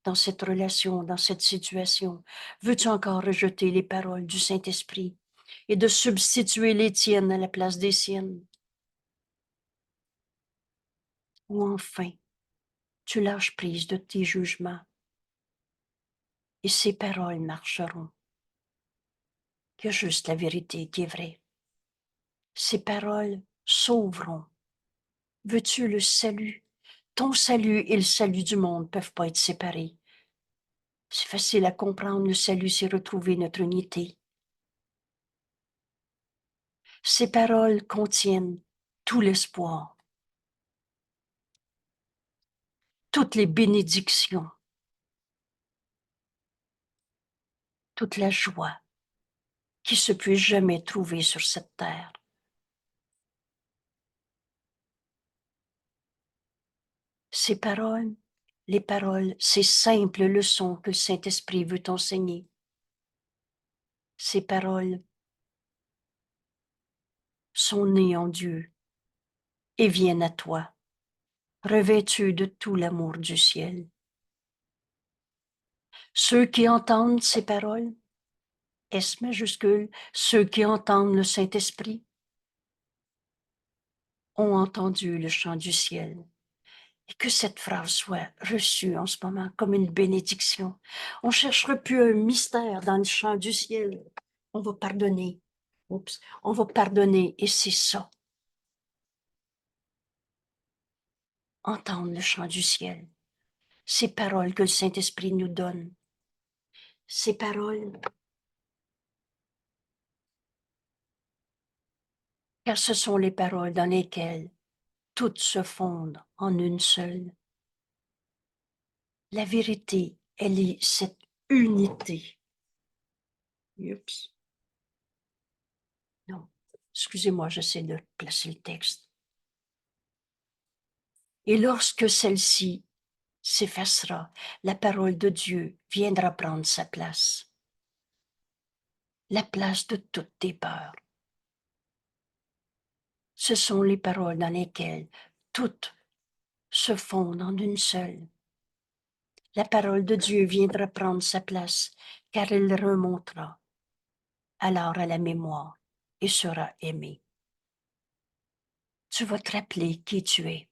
dans cette relation, dans cette situation. Veux-tu encore rejeter les paroles du Saint-Esprit et de substituer les tiennes à la place des siennes? Ou enfin, tu lâches prise de tes jugements et ces paroles marcheront. Il y a juste la vérité qui est vraie. Ces paroles sauveront. Veux-tu le salut? Ton salut et le salut du monde ne peuvent pas être séparés. C'est facile à comprendre, le salut, c'est retrouver notre unité. Ces paroles contiennent tout l'espoir, toutes les bénédictions, toute la joie qui se puisse jamais trouver sur cette terre. Ces paroles, les paroles, ces simples leçons que le Saint-Esprit veut t'enseigner. Ces paroles sont nées en Dieu et viennent à toi, revêtues de tout l'amour du ciel. Ceux qui entendent ces paroles, S majuscule, ceux qui entendent le Saint-Esprit, ont entendu le chant du ciel. Et que cette phrase soit reçue en ce moment comme une bénédiction. On ne cherchera plus un mystère dans le chant du ciel. On va pardonner. Oups, on va pardonner et c'est ça. Entendre le chant du ciel. Ces paroles que le Saint-Esprit nous donne. Ces paroles, car ce sont les paroles dans lesquelles toutes se fondent en une seule. La vérité, elle est cette unité. Oups. Non, excusez-moi, j'essaie de placer le texte. Et lorsque celle-ci s'effacera, la parole de Dieu viendra prendre sa place. La place de toutes tes peurs. Ce sont les paroles dans lesquelles toutes se fondent en une seule. La parole de Dieu viendra prendre sa place, car elle remontera alors à la mémoire et sera aimée. Tu vas te rappeler qui tu es.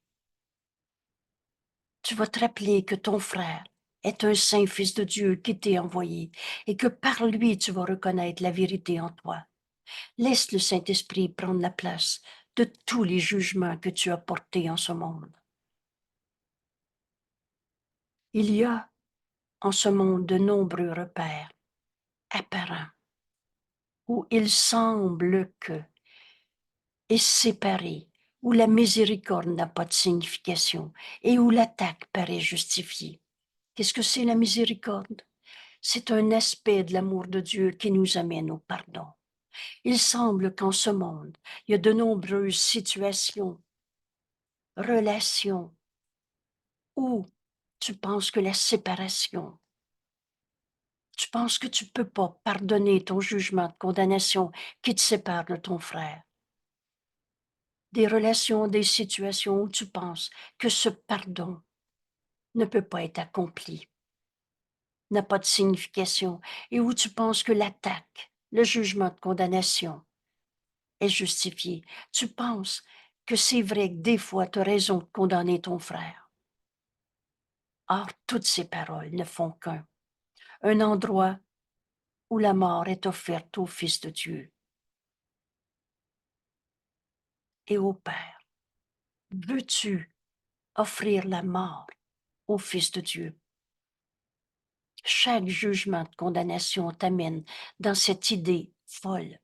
Tu vas te rappeler que ton frère est un saint fils de Dieu qui t'est envoyé et que par lui tu vas reconnaître la vérité en toi. Laisse le Saint-Esprit prendre la place de tous les jugements que tu as portés en ce monde. Il y a en ce monde de nombreux repères apparents où il semble que est séparé, où la miséricorde n'a pas de signification et où l'attaque paraît justifiée. Qu'est-ce que c'est la miséricorde? C'est un aspect de l'amour de Dieu qui nous amène au pardon. Il semble qu'en ce monde, il y a de nombreuses situations, relations, où tu penses que la séparation, tu penses que tu ne peux pas pardonner ton jugement de condamnation qui te sépare de ton frère. des relations, des situations où tu penses que ce pardon ne peut pas être accompli, n'a pas de signification, et où tu penses que l'attaque, le jugement de condamnation est justifié. Tu penses que c'est vrai que des fois tu as raison de condamner ton frère. Or, toutes ces paroles ne font un endroit où la mort est offerte au Fils de Dieu et au Père. Veux-tu offrir la mort au Fils de Dieu? Chaque jugement de condamnation t'amène dans cette idée folle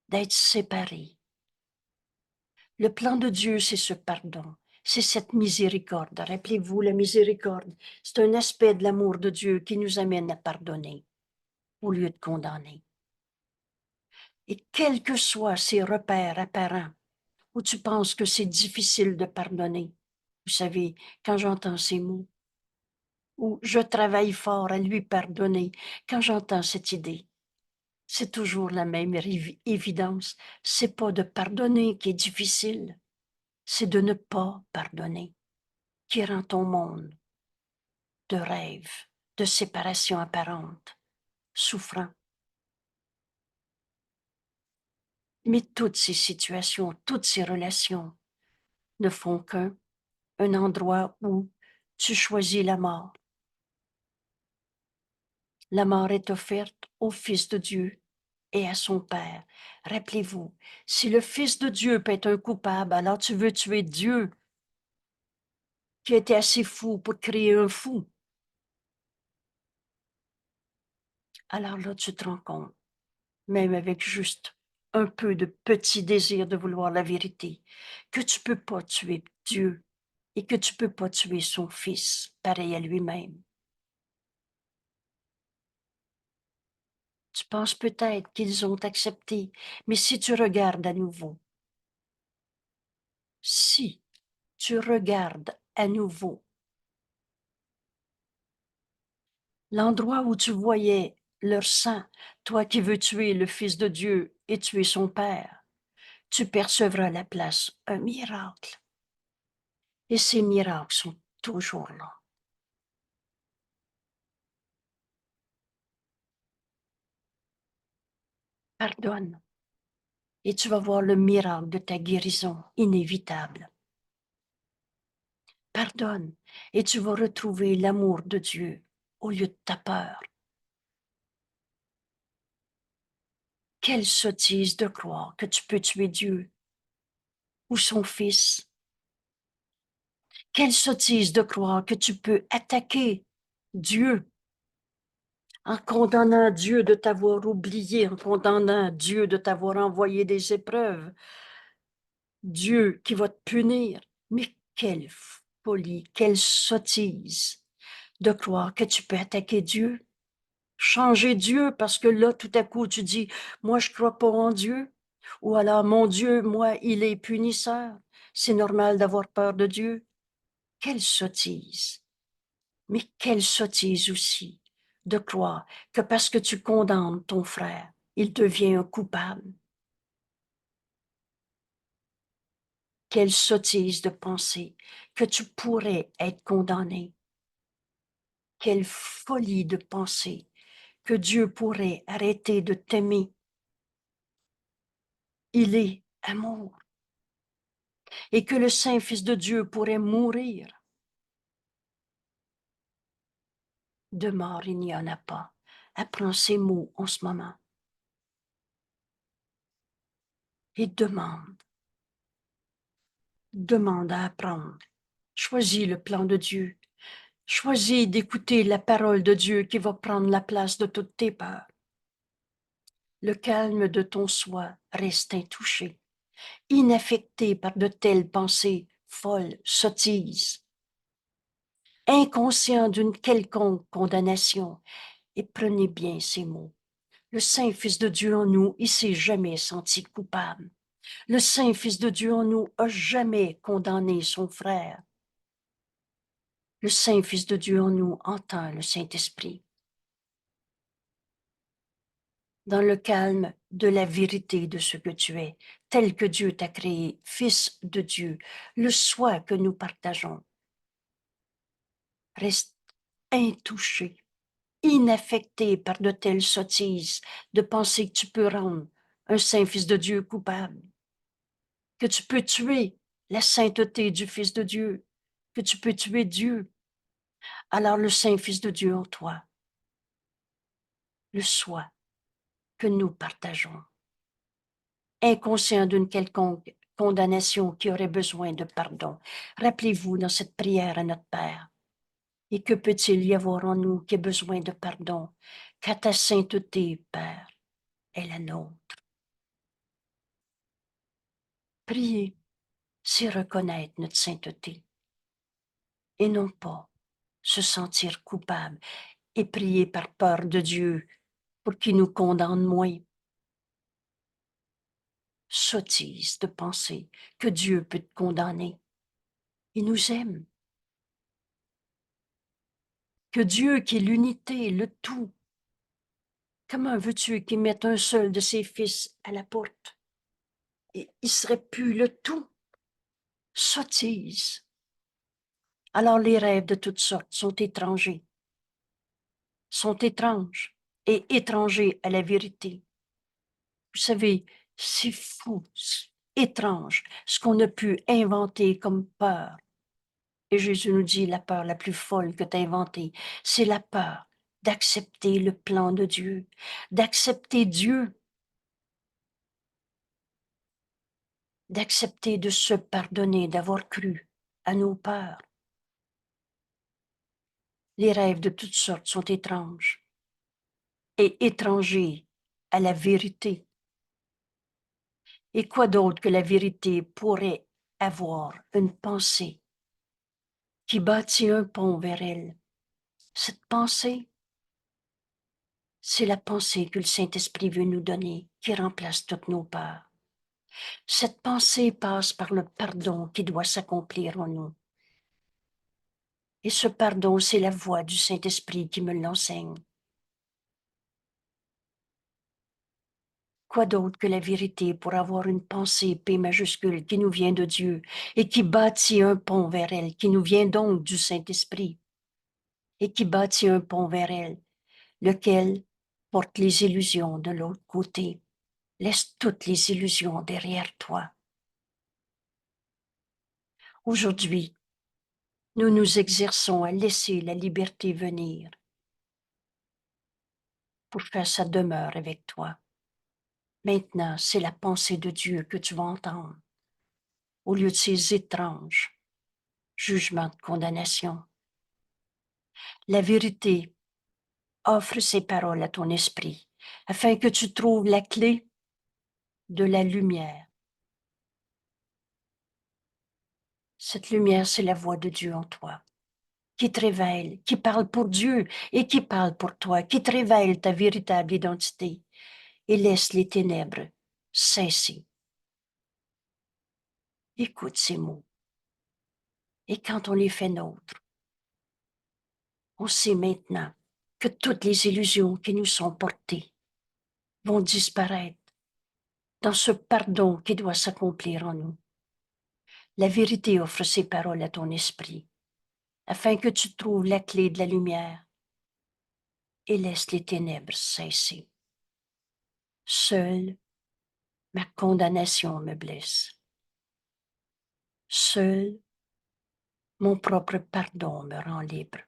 d'être séparé. Le plan de Dieu, c'est ce pardon, c'est cette miséricorde. Rappelez-vous, la miséricorde, c'est un aspect de l'amour de Dieu qui nous amène à pardonner au lieu de condamner. Et quels que soient ces repères apparents où tu penses que c'est difficile de pardonner, vous savez, quand j'entends ces mots, ou je travaille fort à lui pardonner, quand j'entends cette idée, c'est toujours la même évidence. C'est pas de pardonner qui est difficile, c'est de ne pas pardonner qui rend ton monde de rêve, de séparation apparente, souffrant. Mais toutes ces situations, toutes ces relations ne font un endroit où tu choisis la mort. La mort est offerte au Fils de Dieu et à son Père. Rappelez-vous, si le Fils de Dieu peut être un coupable, alors tu veux tuer Dieu qui était assez fou pour créer un fou. Alors là, tu te rends compte, même avec juste un peu de petit désir de vouloir la vérité, que tu peux pas tuer Dieu et que tu peux pas tuer son Fils, pareil à lui-même. Tu penses peut-être qu'ils ont accepté, mais si tu regardes à nouveau, si tu regardes à nouveau l'endroit où tu voyais leur sang, toi qui veux tuer le Fils de Dieu et tuer son Père, tu percevras à la place un miracle. Et ces miracles sont toujours là. Pardonne et tu vas voir le miracle de ta guérison inévitable. Pardonne et tu vas retrouver l'amour de Dieu au lieu de ta peur. Quelle sottise de croire que tu peux tuer Dieu ou son Fils. Quelle sottise de croire que tu peux attaquer Dieu en condamnant Dieu de t'avoir oublié, en condamnant Dieu de t'avoir envoyé des épreuves. Dieu qui va te punir. Mais quelle folie, quelle sottise de croire que tu peux attaquer Dieu, changer Dieu parce que là, tout à coup, tu dis, moi, je crois pas en Dieu. Ou alors, mon Dieu, moi, il est punisseur. C'est normal d'avoir peur de Dieu. Quelle sottise. Mais quelle sottise aussi de croire que parce que tu condamnes ton frère, il devient un coupable. Quelle sottise de penser que tu pourrais être condamné. Quelle folie de penser que Dieu pourrait arrêter de t'aimer. Il est amour. Et que le Saint-Fils de Dieu pourrait mourir. De mort, il n'y en a pas. Apprends ces mots en ce moment. Et demande à apprendre. Choisis le plan de Dieu. Choisis d'écouter la parole de Dieu qui va prendre la place de toutes tes peurs. Le calme de ton soi reste intouché, inaffecté par de telles pensées folles, sottises, inconscient d'une quelconque condamnation. Et prenez bien ces mots. Le Saint-Fils de Dieu en nous, il s'est jamais senti coupable. Le Saint-Fils de Dieu en nous a jamais condamné son frère. Le Saint-Fils de Dieu en nous entend le Saint-Esprit. Dans le calme de la vérité de ce que tu es, tel que Dieu t'a créé, Fils de Dieu, le soi que nous partageons. Reste intouché, inaffecté par de telles sottises, de penser que tu peux rendre un saint Fils de Dieu coupable, que tu peux tuer la sainteté du Fils de Dieu, que tu peux tuer Dieu. Alors le saint Fils de Dieu en toi, le soi que nous partageons, inconscient d'une quelconque condamnation qui aurait besoin de pardon. Rappelez-vous dans cette prière à notre Père. Et que peut-il y avoir en nous qui ait besoin de pardon, qu'à ta sainteté, Père, est la nôtre. Prier, c'est reconnaître notre sainteté et non pas se sentir coupable et prier par peur de Dieu pour qu'il nous condamne moins. Sottise de penser que Dieu peut te condamner. Il nous aime. Que Dieu qui est l'unité, le tout. Comment veux-tu qu'il mette un seul de ses fils à la porte? Il serait plus le tout. Sottise. Alors les rêves de toutes sortes sont étrangers, sont étranges et étrangers à la vérité. Vous savez, c'est fou, étrange, ce qu'on a pu inventer comme peur. Et Jésus nous dit, la peur la plus folle que tu as inventée, c'est la peur d'accepter le plan de Dieu, d'accepter Dieu, d'accepter de se pardonner, d'avoir cru à nos peurs. Les rêves de toutes sortes sont étranges et étrangers à la vérité. Et quoi d'autre que la vérité pourrait avoir une pensée qui bâtit un pont vers elle? Cette pensée, c'est la pensée que le Saint-Esprit veut nous donner, qui remplace toutes nos peurs. Cette pensée passe par le pardon qui doit s'accomplir en nous. Et ce pardon, c'est la voix du Saint-Esprit qui me l'enseigne. Quoi d'autre que la vérité pour avoir une pensée P majuscule qui nous vient de Dieu et qui bâtit un pont vers elle, qui nous vient donc du Saint-Esprit et qui bâtit un pont vers elle, lequel porte les illusions de l'autre côté. Laisse toutes les illusions derrière toi. Aujourd'hui, nous nous exerçons à laisser la liberté venir pour faire sa demeure avec toi. Maintenant, c'est la pensée de Dieu que tu vas entendre, au lieu de ces étranges jugements de condamnation. La vérité offre ses paroles à ton esprit, afin que tu trouves la clé de la lumière. Cette lumière, c'est la voix de Dieu en toi, qui te révèle, qui parle pour Dieu et qui parle pour toi, qui te révèle ta véritable identité et laisse les ténèbres cesser. Écoute ces mots. Et quand on les fait nôtres, on sait maintenant que toutes les illusions qui nous sont portées vont disparaître dans ce pardon qui doit s'accomplir en nous. La vérité offre ses paroles à ton esprit, afin que tu trouves la clé de la lumière et laisse les ténèbres cesser. Seule ma condamnation me blesse. Seul mon propre pardon me rend libre.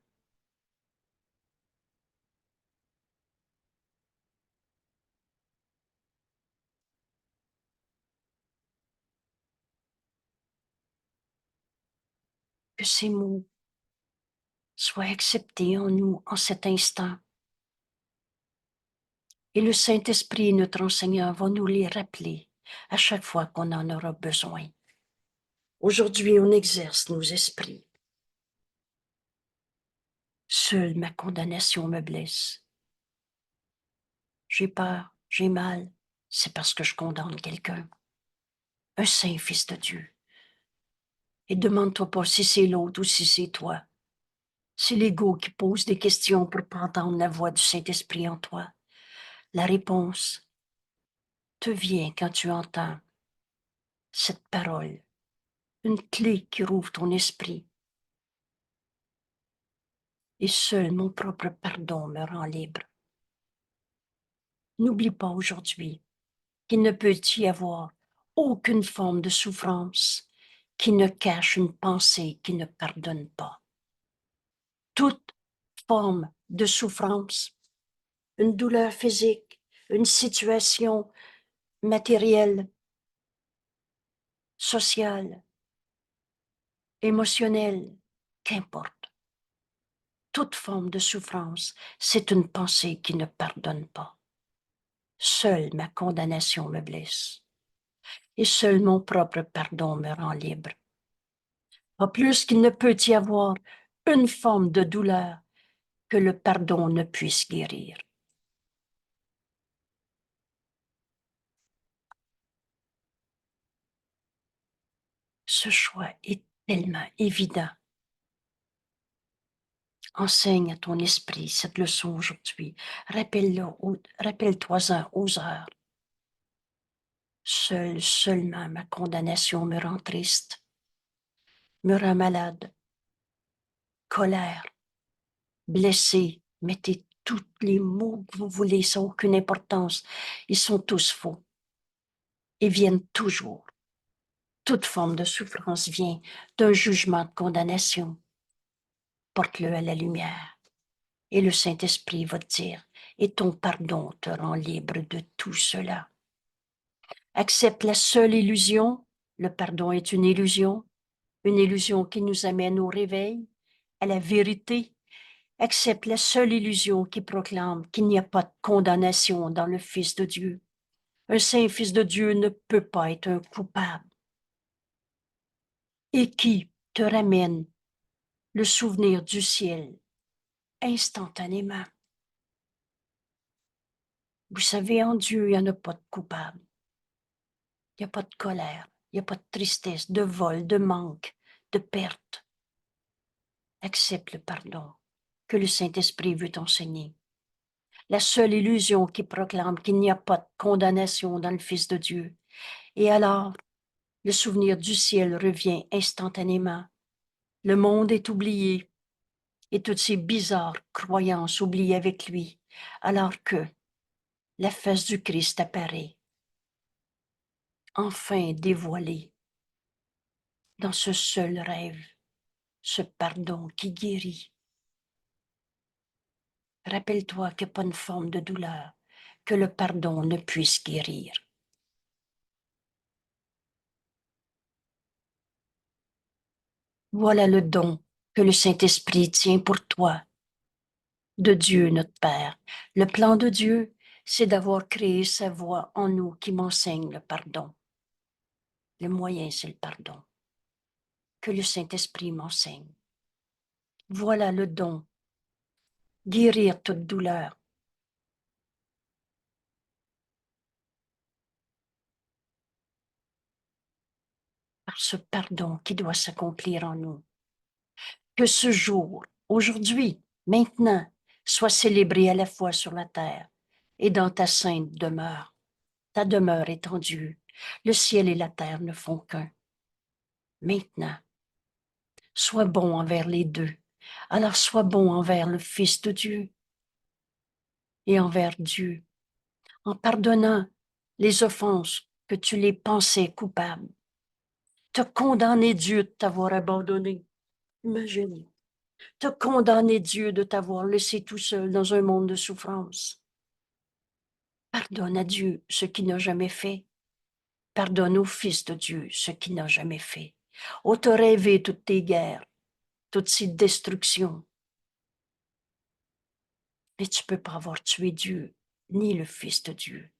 Que ces mots soient acceptés en nous en cet instant. Et le Saint-Esprit, notre enseignant, va nous les rappeler à chaque fois qu'on en aura besoin. Aujourd'hui, on exerce nos esprits. Seule ma condamnation me blesse. J'ai peur, j'ai mal, c'est parce que je condamne quelqu'un. Un saint fils de Dieu. Et demande-toi pas si c'est l'autre ou si c'est toi. C'est l'ego qui pose des questions pour pas entendre la voix du Saint-Esprit en toi. La réponse te vient quand tu entends cette parole, une clé qui rouvre ton esprit. Et seul mon propre pardon me rend libre. N'oublie pas aujourd'hui qu'il ne peut y avoir aucune forme de souffrance qui ne cache une pensée qui ne pardonne pas. Toute forme de souffrance, une douleur physique, une situation matérielle, sociale, émotionnelle, qu'importe. Toute forme de souffrance, c'est une pensée qui ne pardonne pas. Seule ma condamnation me blesse. Et seul mon propre pardon me rend libre. Pas plus qu'il ne peut y avoir une forme de douleur que le pardon ne puisse guérir. Ce choix est tellement évident. Enseigne à ton esprit cette leçon aujourd'hui. Rappelle-toi-en aux heures. Seulement ma condamnation me rend triste, me rend malade, colère, blessé. Mettez tous les mots que vous voulez, ça n'a aucune importance. Ils sont tous faux et viennent toujours. Toute forme de souffrance vient d'un jugement de condamnation. Porte-le à la lumière et le Saint-Esprit va te dire, et ton pardon te rend libre de tout cela. Accepte la seule illusion, le pardon est une illusion qui nous amène au réveil, à la vérité. Accepte la seule illusion qui proclame qu'il n'y a pas de condamnation dans le Fils de Dieu. Un saint Fils de Dieu ne peut pas être un coupable. Et qui te ramène le souvenir du ciel instantanément. Vous savez, en Dieu, il n'y en a pas de coupable. Il n'y a pas de colère, il n'y a pas de tristesse, de vol, de manque, de perte. Accepte le pardon que le Saint-Esprit veut t'enseigner. La seule illusion qui proclame qu'il n'y a pas de condamnation dans le Fils de Dieu. Et alors, le souvenir du ciel revient instantanément. Le monde est oublié et toutes ces bizarres croyances oubliées avec lui, alors que la face du Christ apparaît, enfin dévoilée dans ce seul rêve, ce pardon qui guérit. Rappelle-toi qu'il n'y a pas une forme de douleur que le pardon ne puisse guérir. Voilà le don que le Saint-Esprit tient pour toi, de Dieu notre Père. Le plan de Dieu, c'est d'avoir créé sa voix en nous qui m'enseigne le pardon. Le moyen, c'est le pardon. Que le Saint-Esprit m'enseigne. Voilà le don. Guérir toute douleur. Par ce pardon qui doit s'accomplir en nous. Que ce jour, aujourd'hui, maintenant, soit célébré à la fois sur la terre et dans ta sainte demeure. Ta demeure est en Dieu. Le ciel et la terre ne font qu'un. Maintenant, sois bon envers les deux. Alors sois bon envers le Fils de Dieu et envers Dieu, en pardonnant les offenses que tu les pensais coupables. Te condamner Dieu de t'avoir abandonné. Imagine. Te condamner Dieu de t'avoir laissé tout seul dans un monde de souffrance. Pardonne à Dieu ce qu'il n'a jamais fait. Pardonne au Fils de Dieu ce qu'il n'a jamais fait. Oh, t'as rêvé toutes tes guerres, toutes ces destructions. Mais tu ne peux pas avoir tué Dieu, ni le Fils de Dieu.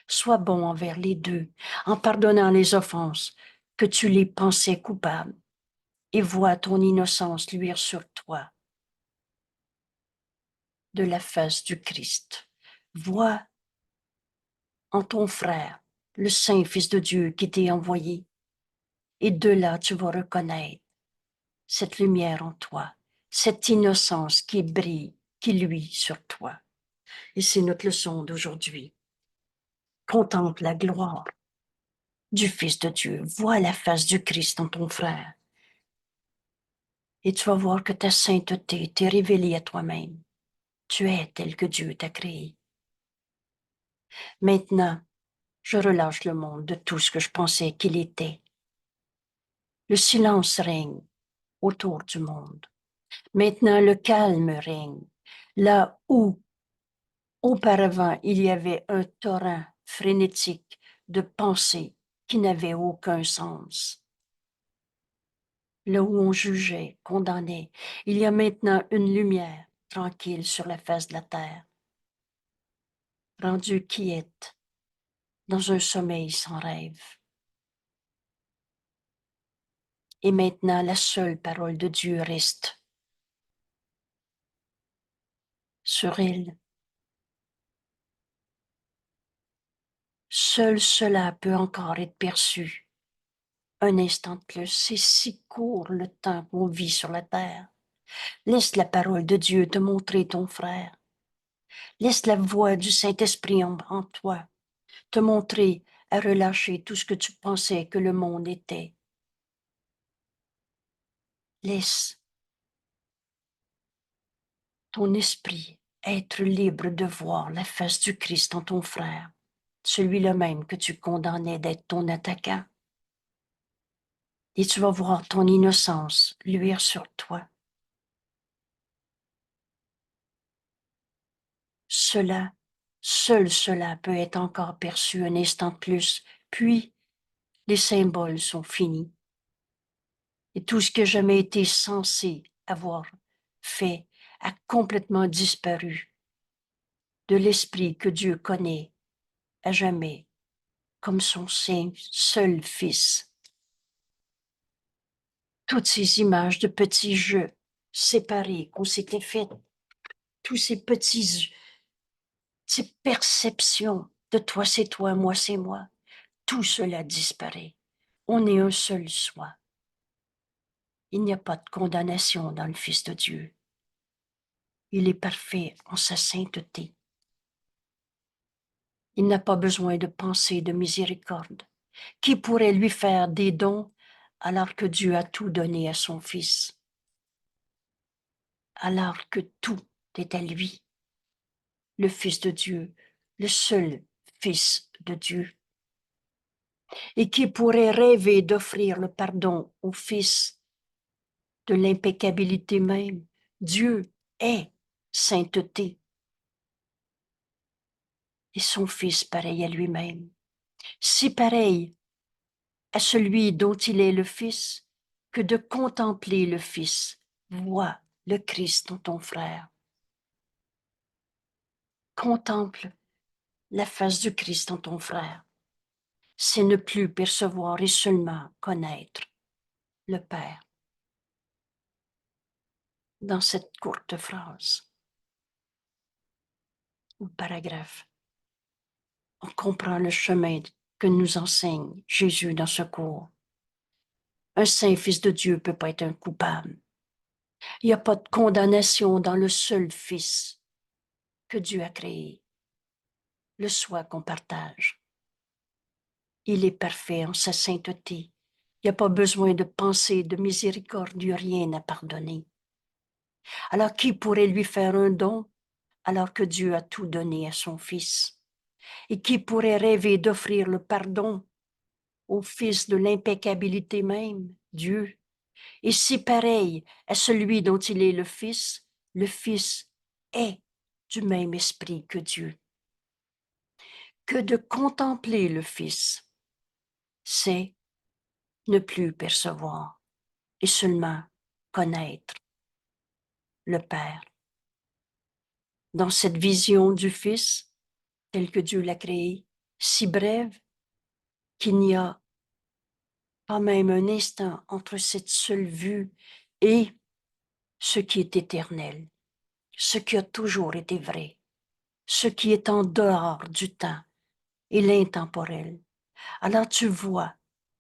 Sois bon envers les deux, en pardonnant les offenses que tu les pensais coupables, et vois ton innocence luire sur toi de la face du Christ. Vois en ton frère le Saint Fils de Dieu qui t'est envoyé, et de là tu vas reconnaître cette lumière en toi, cette innocence qui brille, qui luit sur toi. Et c'est notre leçon d'aujourd'hui. contemple la gloire du Fils de Dieu. Vois la face du Christ en ton frère. Et tu vas voir que ta sainteté t'est révélée à toi-même. Tu es tel que Dieu t'a créé. Maintenant, je relâche le monde de tout ce que je pensais qu'il était. Le silence règne autour du monde. Maintenant, le calme règne. Là où auparavant il y avait un torrent frénétique de pensées qui n'avaient aucun sens. Là où on jugeait, condamnait, il y a maintenant une lumière tranquille sur la face de la terre, rendue quiète dans un sommeil sans rêve. Et maintenant, la seule parole de Dieu reste sur elle. Seul cela peut encore être perçu. Un instant de plus, c'est si court le temps qu'on vit sur la terre. Laisse la parole de Dieu te montrer ton frère. Laisse la voix du Saint-Esprit en toi te montrer à relâcher tout ce que tu pensais que le monde était. Laisse ton esprit être libre de voir la face du Christ en ton frère, celui-là même que tu condamnais d'être ton attaquant. Et tu vas voir ton innocence luire sur toi. Cela, seul cela peut être encore perçu un instant de plus, puis les symboles sont finis. Et tout ce qui n'a jamais été censé avoir fait a complètement disparu de l'esprit que Dieu connaît à jamais comme son seul Fils. Toutes ces images de petits jeux séparés qu'on s'était fait, tous ces perceptions de toi c'est toi, moi c'est moi, tout cela disparaît. On est un seul soi. Il n'y a pas de condamnation dans le Fils de Dieu. Il est parfait en sa sainteté. Il n'a pas besoin de pensée de miséricorde. Qui pourrait lui faire des dons alors que Dieu a tout donné à son Fils? Alors que tout est à lui, le Fils de Dieu, le seul Fils de Dieu. Et qui pourrait rêver d'offrir le pardon au Fils de l'impeccabilité même? Dieu est sainteté. Et son Fils pareil à lui-même. Si pareil à celui dont il est le Fils, que de contempler le Fils. Vois le Christ en ton frère. Contemple la face du Christ en ton frère. C'est ne plus percevoir et seulement connaître le Père. Dans cette courte phrase ou paragraphe, on comprend le chemin que nous enseigne Jésus dans ce cours. Un saint Fils de Dieu ne peut pas être un coupable. Il n'y a pas de condamnation dans le seul Fils que Dieu a créé, le soi qu'on partage. Il est parfait en sa sainteté. Il n'y a pas besoin de pensée, de miséricorde, rien à pardonner. Alors qui pourrait lui faire un don alors que Dieu a tout donné à son Fils? Et qui pourrait rêver d'offrir le pardon au Fils de l'impeccabilité même, Dieu? Et si pareil à celui dont il est le Fils est du même esprit que Dieu. Que de contempler le Fils, c'est ne plus percevoir et seulement connaître le Père. Dans cette vision du Fils, tel que Dieu l'a créé, si brève qu'il n'y a pas même un instant entre cette seule vue et ce qui est éternel, ce qui a toujours été vrai, ce qui est en dehors du temps et l'intemporel. Alors tu vois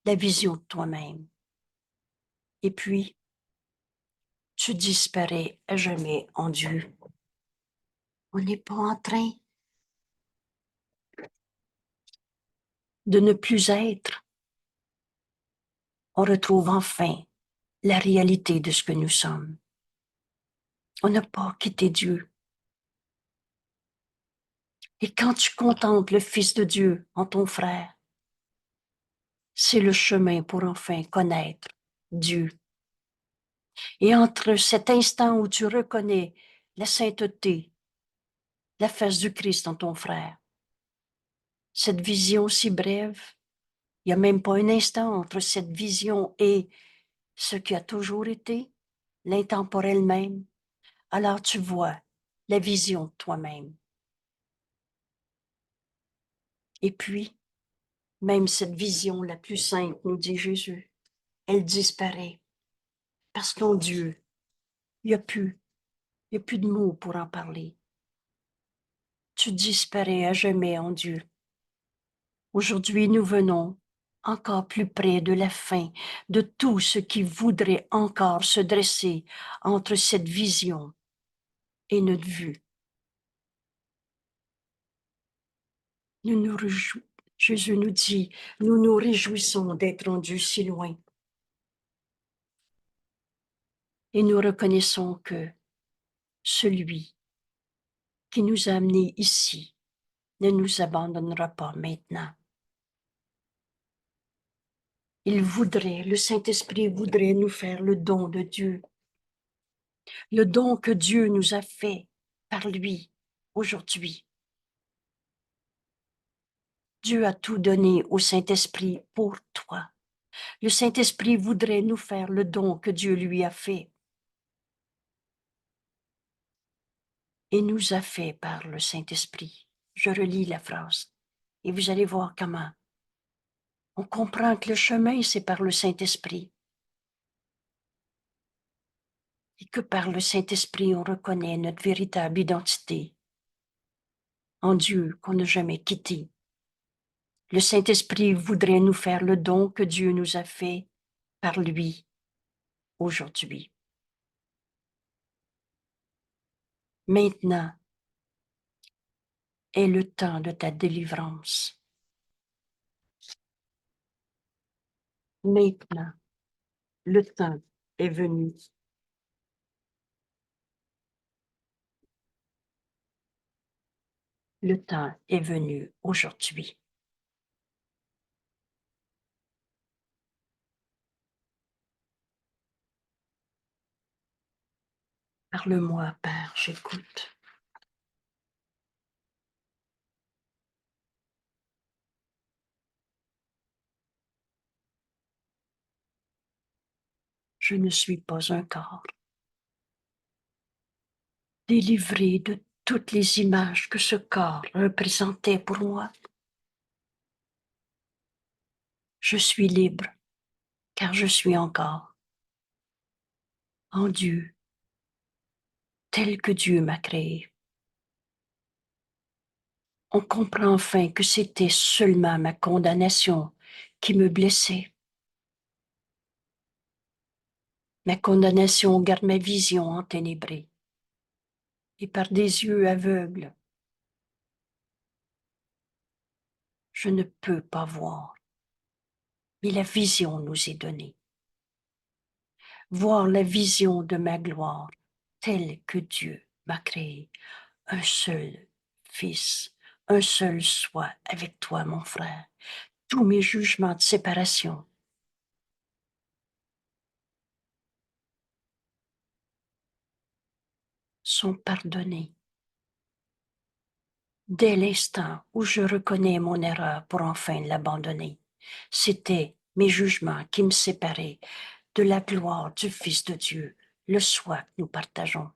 la vision de toi-même. Et puis, tu disparais à jamais en Dieu. On n'est pas en train de ne plus être, on retrouve enfin la réalité de ce que nous sommes. On n'a pas quitté Dieu. Et quand tu contemples le Fils de Dieu en ton frère, c'est le chemin pour enfin connaître Dieu. Et entre cet instant où tu reconnais la sainteté, la face du Christ en ton frère, cette vision si brève, il n'y a même pas un instant entre cette vision et ce qui a toujours été, l'intemporel même, alors tu vois la vision de toi-même. Et puis, même cette vision la plus simple, nous dit Jésus, elle disparaît. Parce qu'en Dieu, il n'y a plus de mots pour en parler. Tu disparais à jamais en Dieu. Aujourd'hui, nous venons encore plus près de la fin de tout ce qui voudrait encore se dresser entre cette vision et notre vue. Jésus nous dit, nous nous réjouissons d'être rendus si loin. Et nous reconnaissons que celui qui nous a amenés ici ne nous abandonnera pas maintenant. Le Saint-Esprit voudrait nous faire le don de Dieu, le don que Dieu nous a fait par lui aujourd'hui. Dieu a tout donné au Saint-Esprit pour toi. Le Saint-Esprit voudrait nous faire le don que Dieu lui a fait et nous a fait par le Saint-Esprit. Je relis la phrase et vous allez voir comment on comprend que le chemin, c'est par le Saint-Esprit et que par le Saint-Esprit, on reconnaît notre véritable identité en Dieu qu'on n'a jamais quitté. Le Saint-Esprit voudrait nous faire le don que Dieu nous a fait par lui aujourd'hui. Maintenant est le temps de ta délivrance. Maintenant, le temps est venu. Le temps est venu aujourd'hui. Parle-moi, Père, j'écoute. Je ne suis pas un corps. Délivré de toutes les images que ce corps représentait pour moi. Je suis libre, car je suis encore en Dieu, tel que Dieu m'a créé. On comprend enfin que c'était seulement ma condamnation qui me blessait. Ma condamnation garde ma vision enténébrée. Et par des yeux aveugles, je ne peux pas voir. Mais la vision nous est donnée. Voir la vision de ma gloire, telle que Dieu m'a créé. Un seul Fils, un seul soi avec toi, mon frère. Tous mes jugements de séparation sont pardonnés. Dès l'instant où je reconnais mon erreur pour enfin l'abandonner, c'était mes jugements qui me séparaient de la gloire du Fils de Dieu, le soi que nous partageons.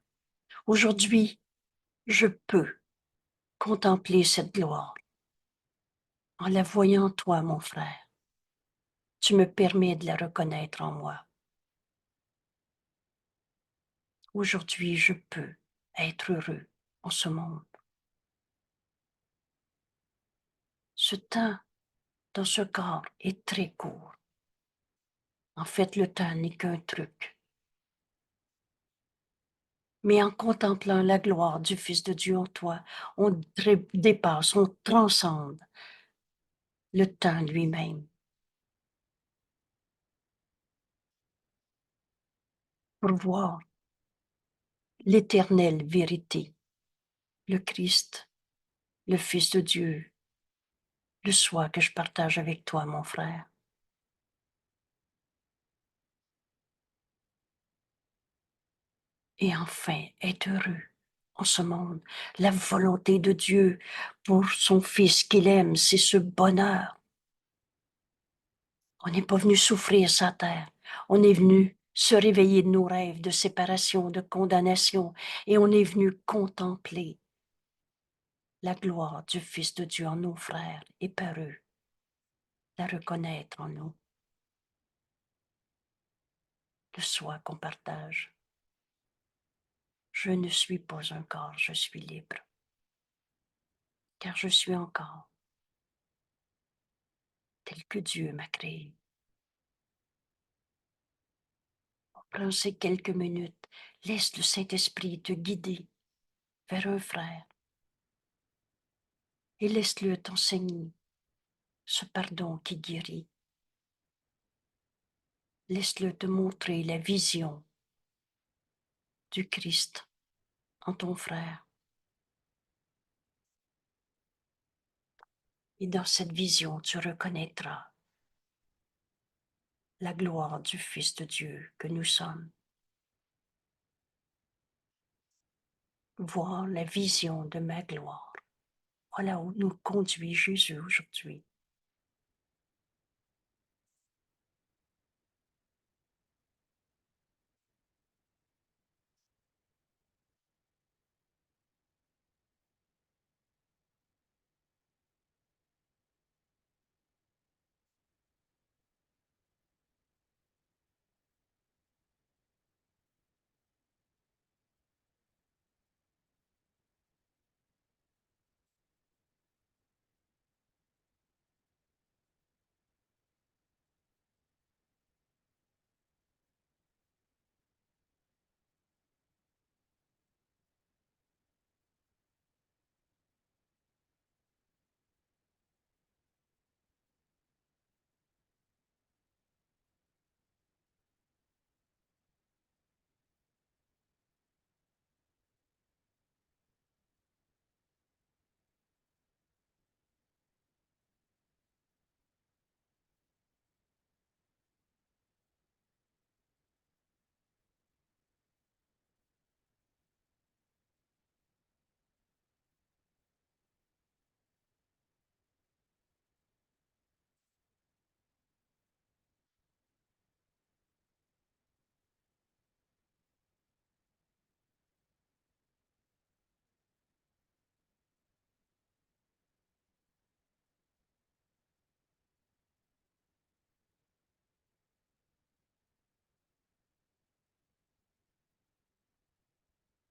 Aujourd'hui, je peux contempler cette gloire en la voyant toi, mon frère. Tu me permets de la reconnaître en moi. Aujourd'hui, je peux être heureux en ce monde. Ce temps dans ce corps est très court. En fait, le temps n'est qu'un truc. Mais en contemplant la gloire du Fils de Dieu en toi, on dépasse, on transcende le temps lui-même, pour voir l'éternelle vérité, le Christ, le Fils de Dieu, le soi que je partage avec toi, mon frère. Et enfin, être heureux en ce monde. La volonté de Dieu pour son Fils qu'il aime, c'est ce bonheur. On n'est pas venu souffrir sa terre. On est venu se réveiller de nos rêves de séparation, de condamnation, et on est venu contempler la gloire du Fils de Dieu en nos frères et par eux, la reconnaître en nous, le soi qu'on partage. Je ne suis pas un corps, je suis libre, car je suis un corps tel que Dieu m'a créé. Prends ces quelques minutes, laisse le Saint-Esprit te guider vers un frère et laisse-le t'enseigner ce pardon qui guérit. Laisse-le te montrer la vision du Christ en ton frère. Et dans cette vision, tu reconnaîtras la gloire du Fils de Dieu que nous sommes. Voir la vision de ma gloire. Voilà où nous conduit Jésus aujourd'hui.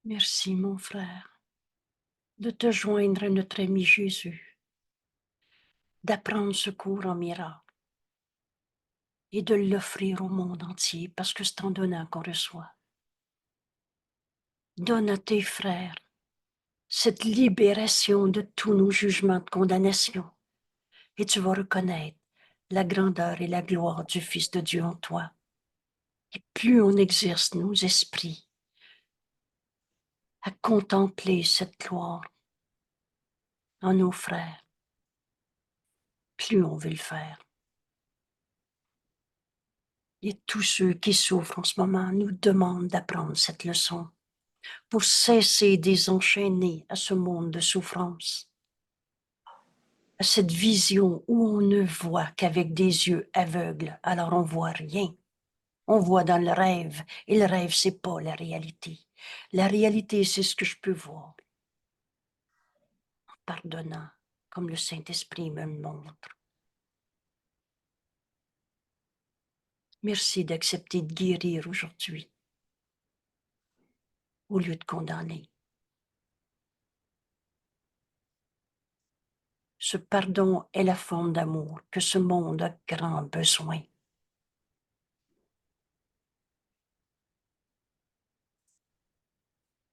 Merci, mon frère, de te joindre à notre ami Jésus, d'apprendre ce cours en miracle et de l'offrir au monde entier parce que c'est en donnant qu'on reçoit. Donne à tes frères cette libération de tous nos jugements de condamnation et tu vas reconnaître la grandeur et la gloire du Fils de Dieu en toi. Et plus on exerce nos esprits à contempler cette gloire en nos frères, plus on veut le faire. Et tous ceux qui souffrent en ce moment nous demandent d'apprendre cette leçon pour cesser de les enchaîner à ce monde de souffrance, à cette vision où on ne voit qu'avec des yeux aveugles, alors on voit rien. On voit dans le rêve, et le rêve, c'est pas la réalité. La réalité, c'est ce que je peux voir, en pardonnant, comme le Saint-Esprit me le montre. Merci d'accepter de guérir aujourd'hui, au lieu de condamner. Ce pardon est la forme d'amour que ce monde a grand besoin.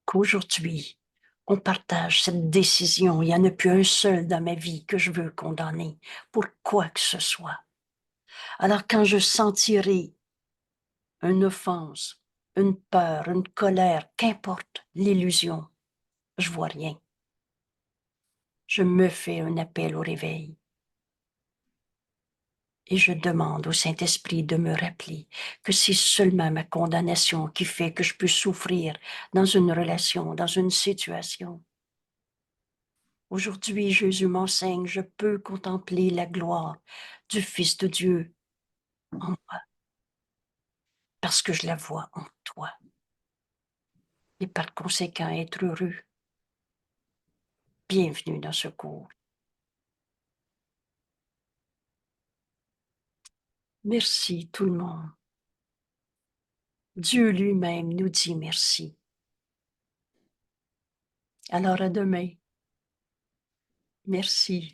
Qu'aujourd'hui, On partage cette décision. Il n'y en a plus un seul dans ma vie que je veux condamner pour quoi que ce soit. Alors quand je sentirai une offense, une peur, une colère, qu'importe l'illusion, je vois rien. Je me fais un appel au réveil. Et je demande au Saint-Esprit de me rappeler que c'est seulement ma condamnation qui fait que je peux souffrir dans une relation, dans une situation. Aujourd'hui, Jésus m'enseigne, je peux contempler la gloire du Fils de Dieu en moi, parce que je la vois en toi. Et par conséquent, être heureux. Bienvenue dans ce cours. Merci tout le monde. Dieu lui-même nous dit merci. Alors à demain. Merci.